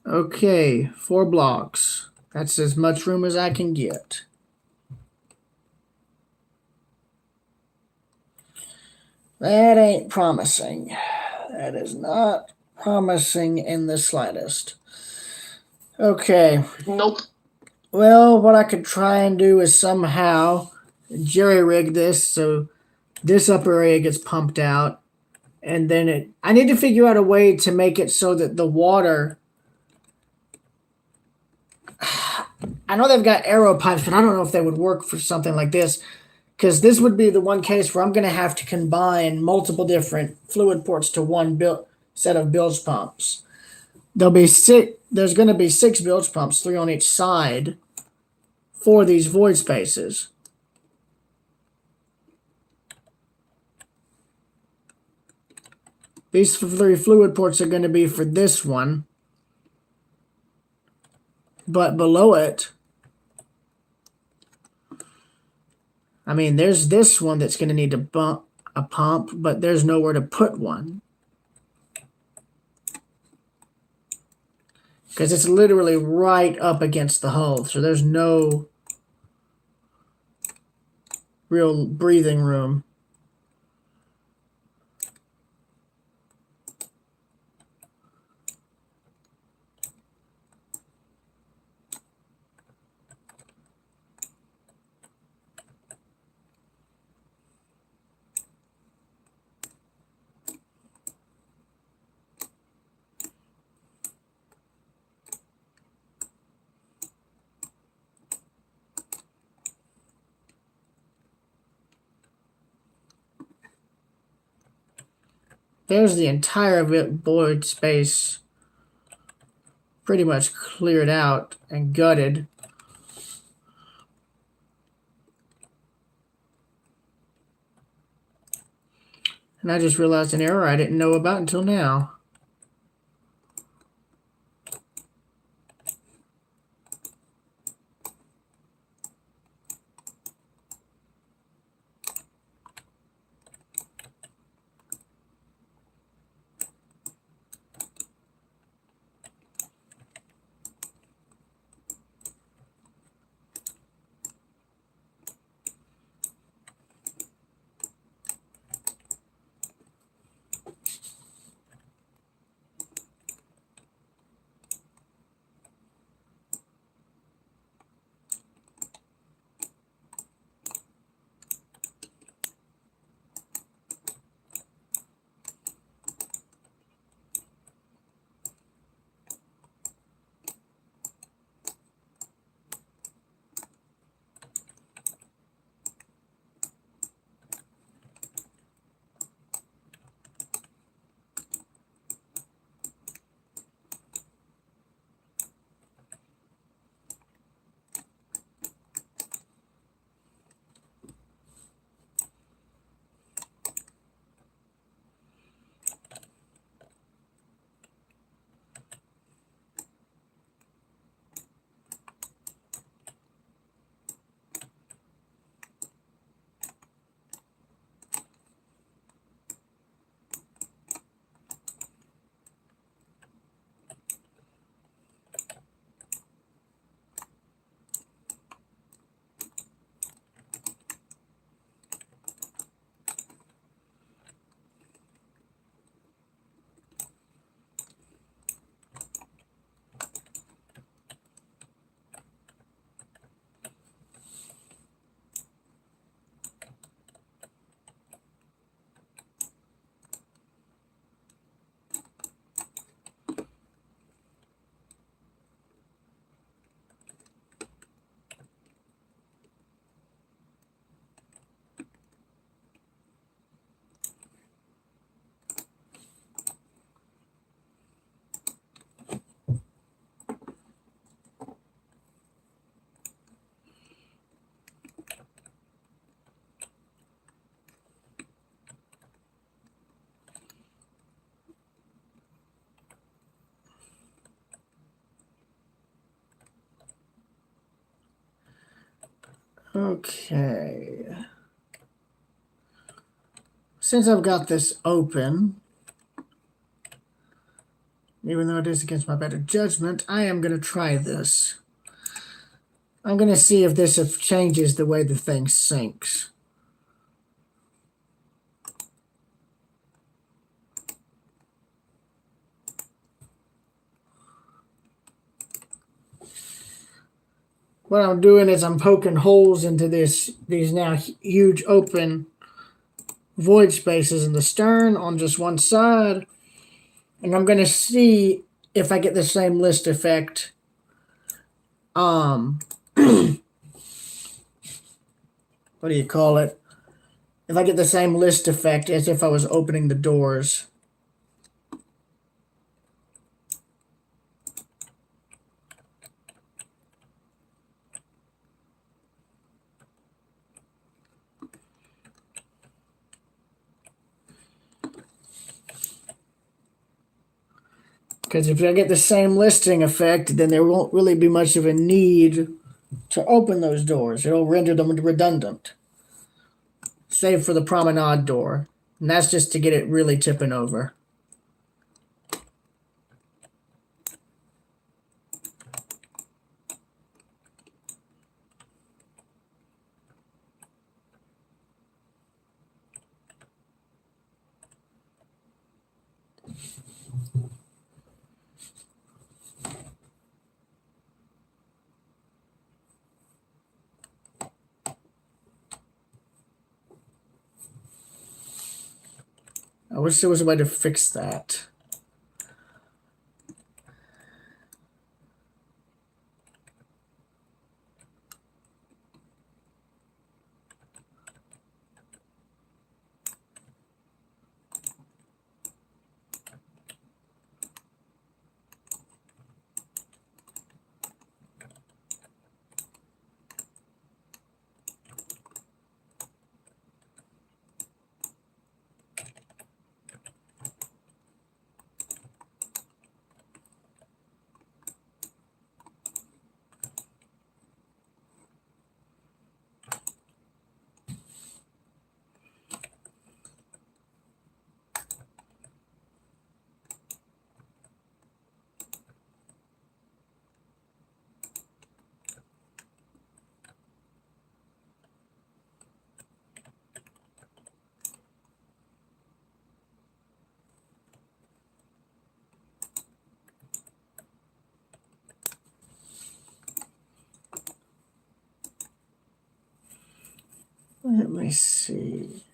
Okay, 4 blocks. That's as much room as I can get. That ain't promising. That is not promising in the slightest. Okay. Nope. Well, what I could try and do is somehow jerry-rig this so this upper area gets pumped out. And then I need to figure out a way to make it so that the water... I know they've got arrow pipes, but I don't know if they would work for something like this. Because this would be the one case where I'm going to have to combine multiple different fluid ports to one set of bilge pumps. There's going to be 6 bilge pumps, 3 on each side, for these void spaces. These 3 fluid ports are going to be for this one. But below it, I mean, there's this one that's going to need a pump, but there's nowhere to put one. Because it's literally right up against the hull, so there's no real breathing room. There's the entire void space pretty much cleared out and gutted. And I just realized an error I didn't know about until now. Okay. Since I've got this open, Even though it is against my better judgment, I am going to try this. I'm going to see if this changes the way the thing sinks. What I'm doing is I'm poking holes into these now huge open void spaces in the stern on just one side. And I'm going to see if I get the same list effect. What do you call it? If I get the same list effect as if I was opening the doors. Because if I get the same listing effect, then there won't really be much of a need to open those doors. It'll render them redundant. Save for the promenade door. And that's just to get it really tipping over. I wish there was a way to fix that. Let me see.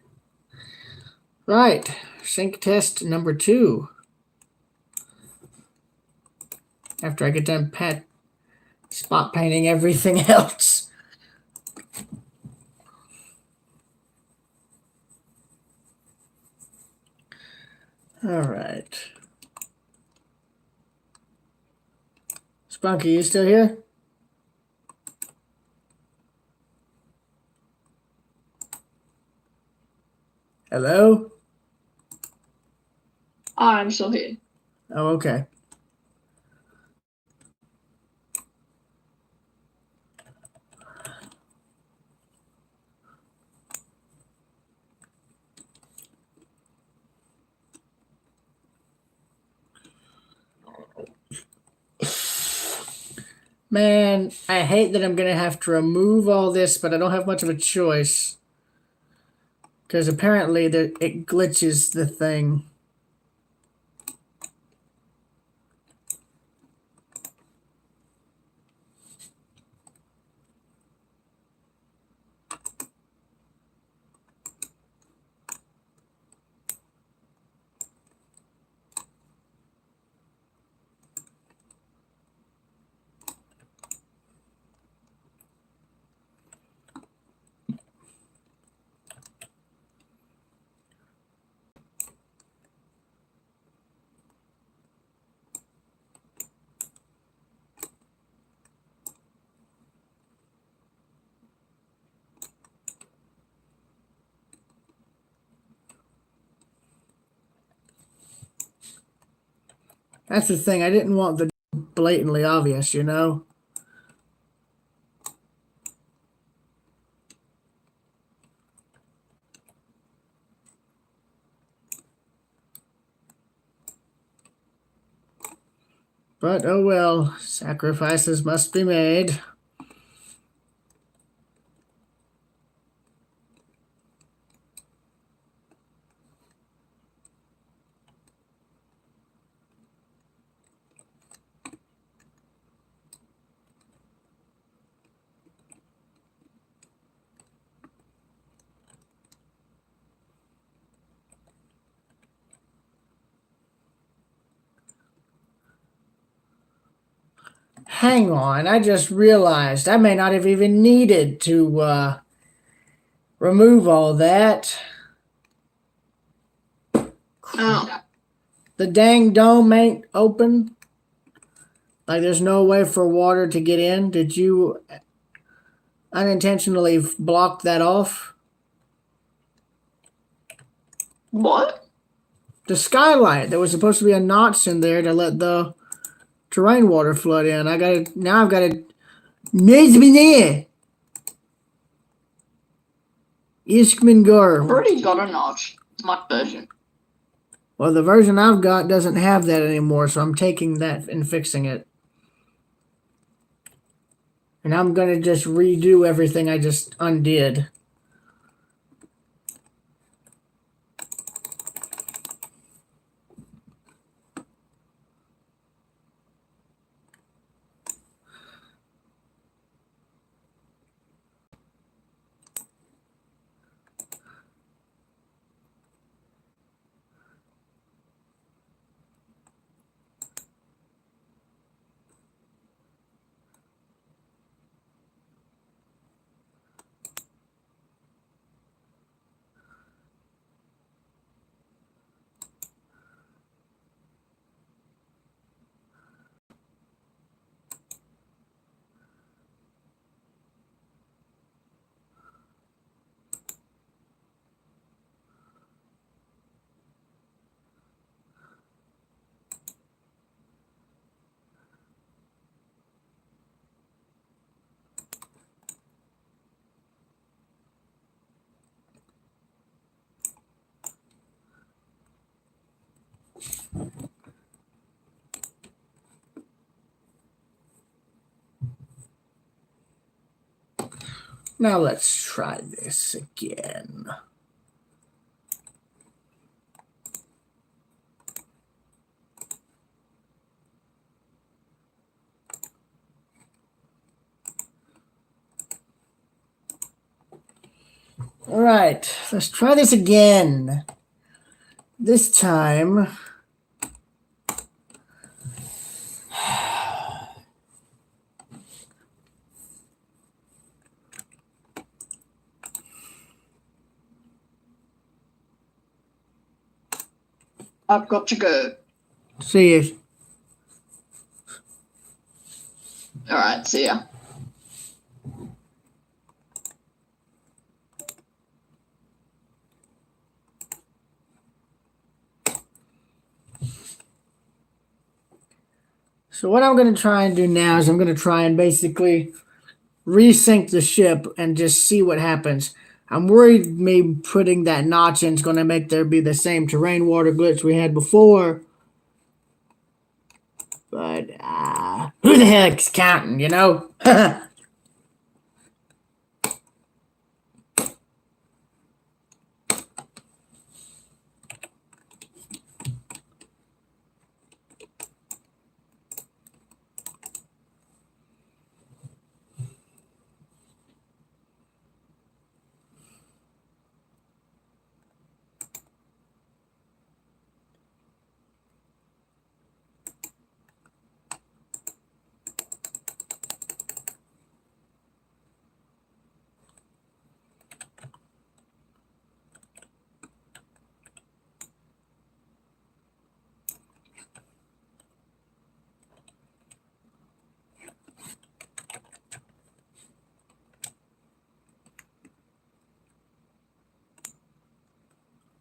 Right, sink test number 2. After I get done spot painting everything else. All right. Spunky, you still here? Hello? I'm still here. Oh, okay. Man, I hate that I'm going to have to remove all this, but I don't have much of a choice. Because apparently it glitches the thing. That's the thing. I didn't want the blatantly obvious, you know? But oh well, sacrifices must be made. Hang on, I just realized I may not have even needed to remove all that. Oh. The dang dome ain't open. Like there's no way for water to get in. Did you unintentionally block that off? What? The skylight. There was supposed to be a notch in there to let the terrain water flood in. I've got it. Needs to be there. I've Gar. already got a notch. It's my version. Well, the version I've got doesn't have that anymore, so I'm taking that and fixing it. And I'm going to just redo everything I just undid. Now let's try this again. All right, let's try this again. This time, I've got to go. see you. Alright, see ya. So what I'm going to try and do now is I'm going to try and basically resync the ship and just see what happens. I'm worried maybe putting that notch in is going to make there be the same terrain water glitch we had before. But who the heck's counting, you know?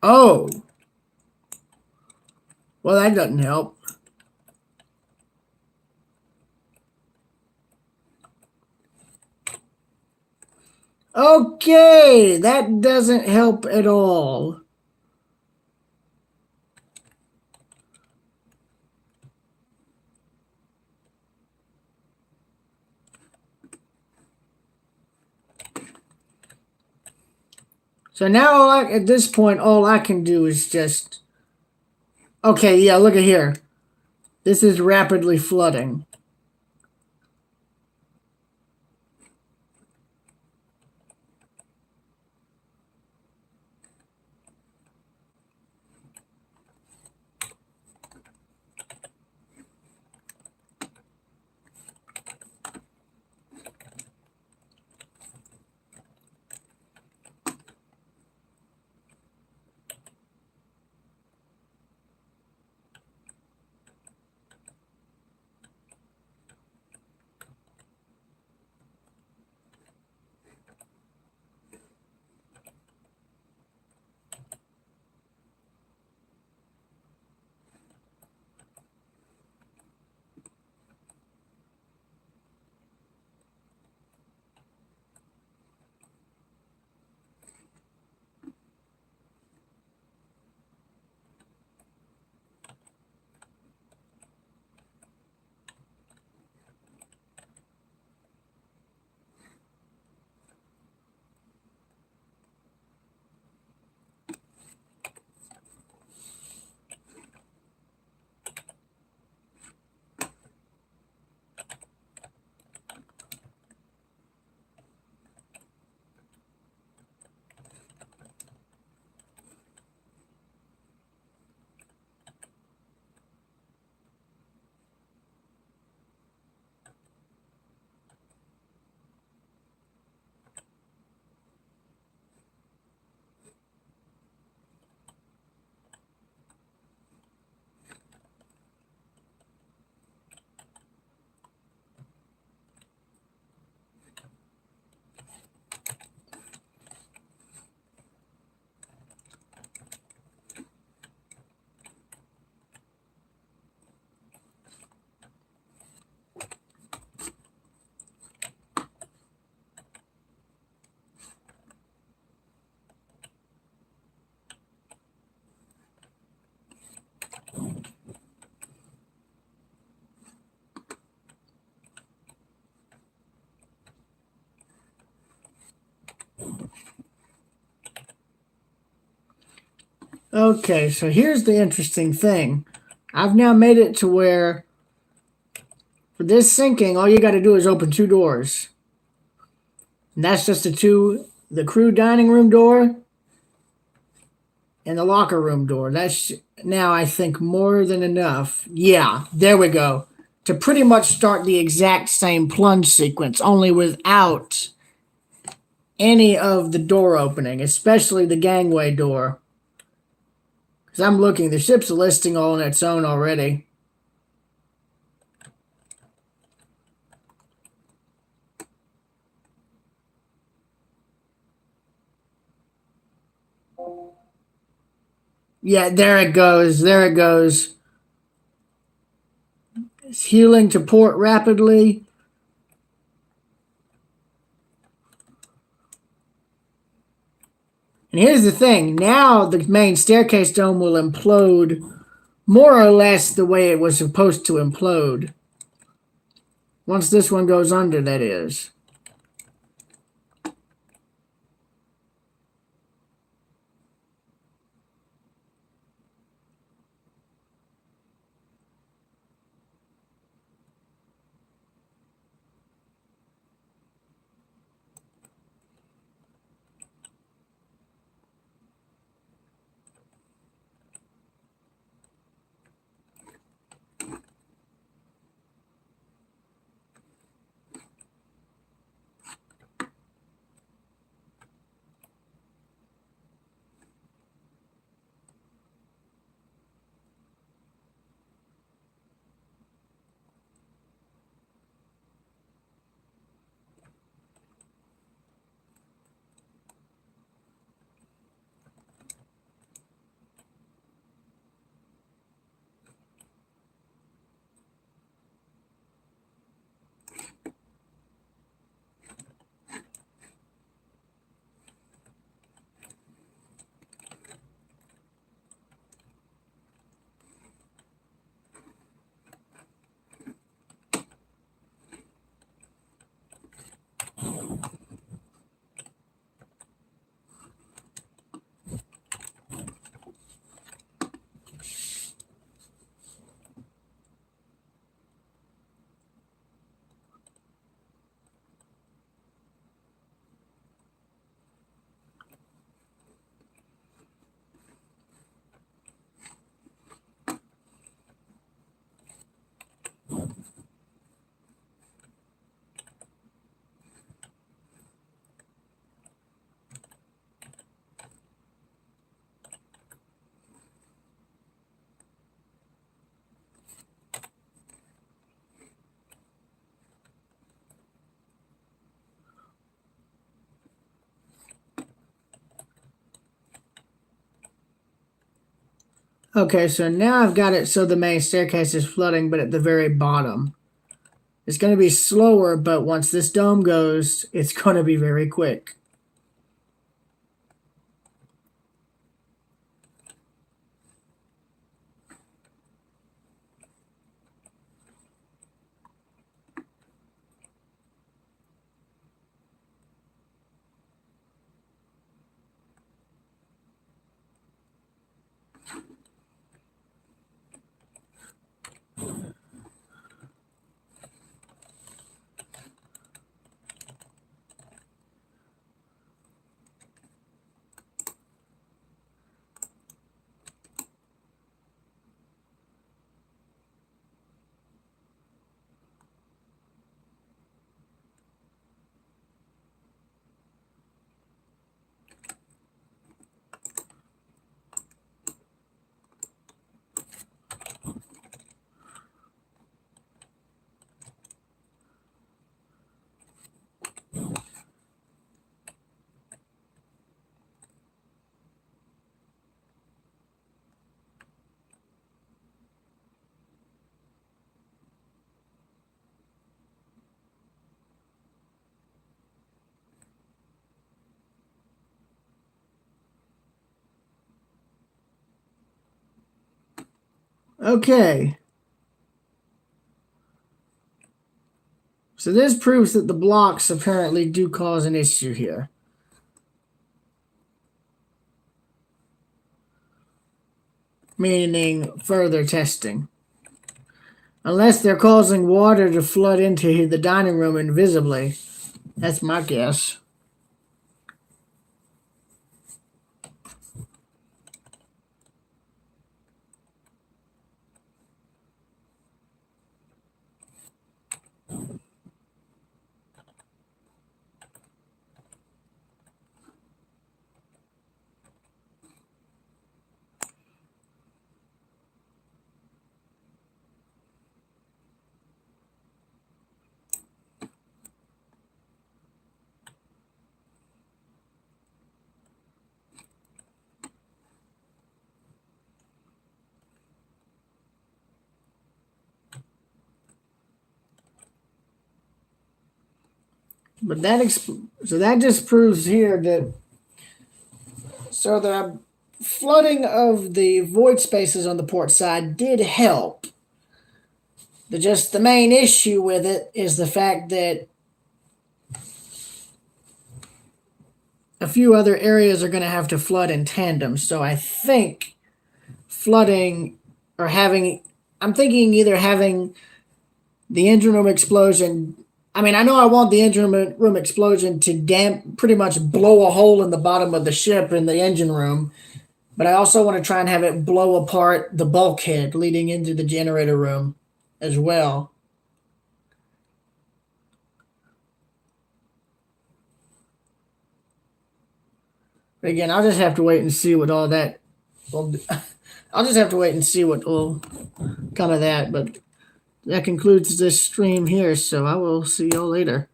Oh. Well, that doesn't help. Okay, that doesn't help at all. So now at this point, all I can do is just... Okay, yeah, look at here. This is rapidly flooding. Okay, so here's the interesting thing. I've now made it to where for this sinking, all you got to do is open 2 doors. And that's just the crew dining room door and the locker room door. That's now, I think, more than enough. Yeah, there we go. To pretty much start the exact same plunge sequence, only without any of the door opening, especially the gangway door. Because I'm looking, the ship's listing all on its own already. Yeah, there it goes. There it goes. It's healing to port rapidly. And here's the thing. Now the main staircase dome will implode more or less the way it was supposed to implode. Once this one goes under, that is. Okay, so now I've got it so the main staircase is flooding, but at the very bottom. It's going to be slower, but once this dome goes, it's going to be very quick. Okay. So this proves that the blocks apparently do cause an issue here. Meaning further testing. Unless they're causing water to flood into the dining room invisibly. That's my guess. But that just proves here that the flooding of the void spaces on the port side did help. The main issue with it is the fact that a few other areas are going to have to flood in tandem. So I think flooding or I'm thinking either having the engine room explosion. I mean, I know I want the engine room explosion to pretty much blow a hole in the bottom of the ship in the engine room, but I also want to try and have it blow apart the bulkhead leading into the generator room as well. But again, I'll just have to wait and see what all that will. I'll just have to wait and see what will come of that. But that concludes this stream here, so I will see y'all later.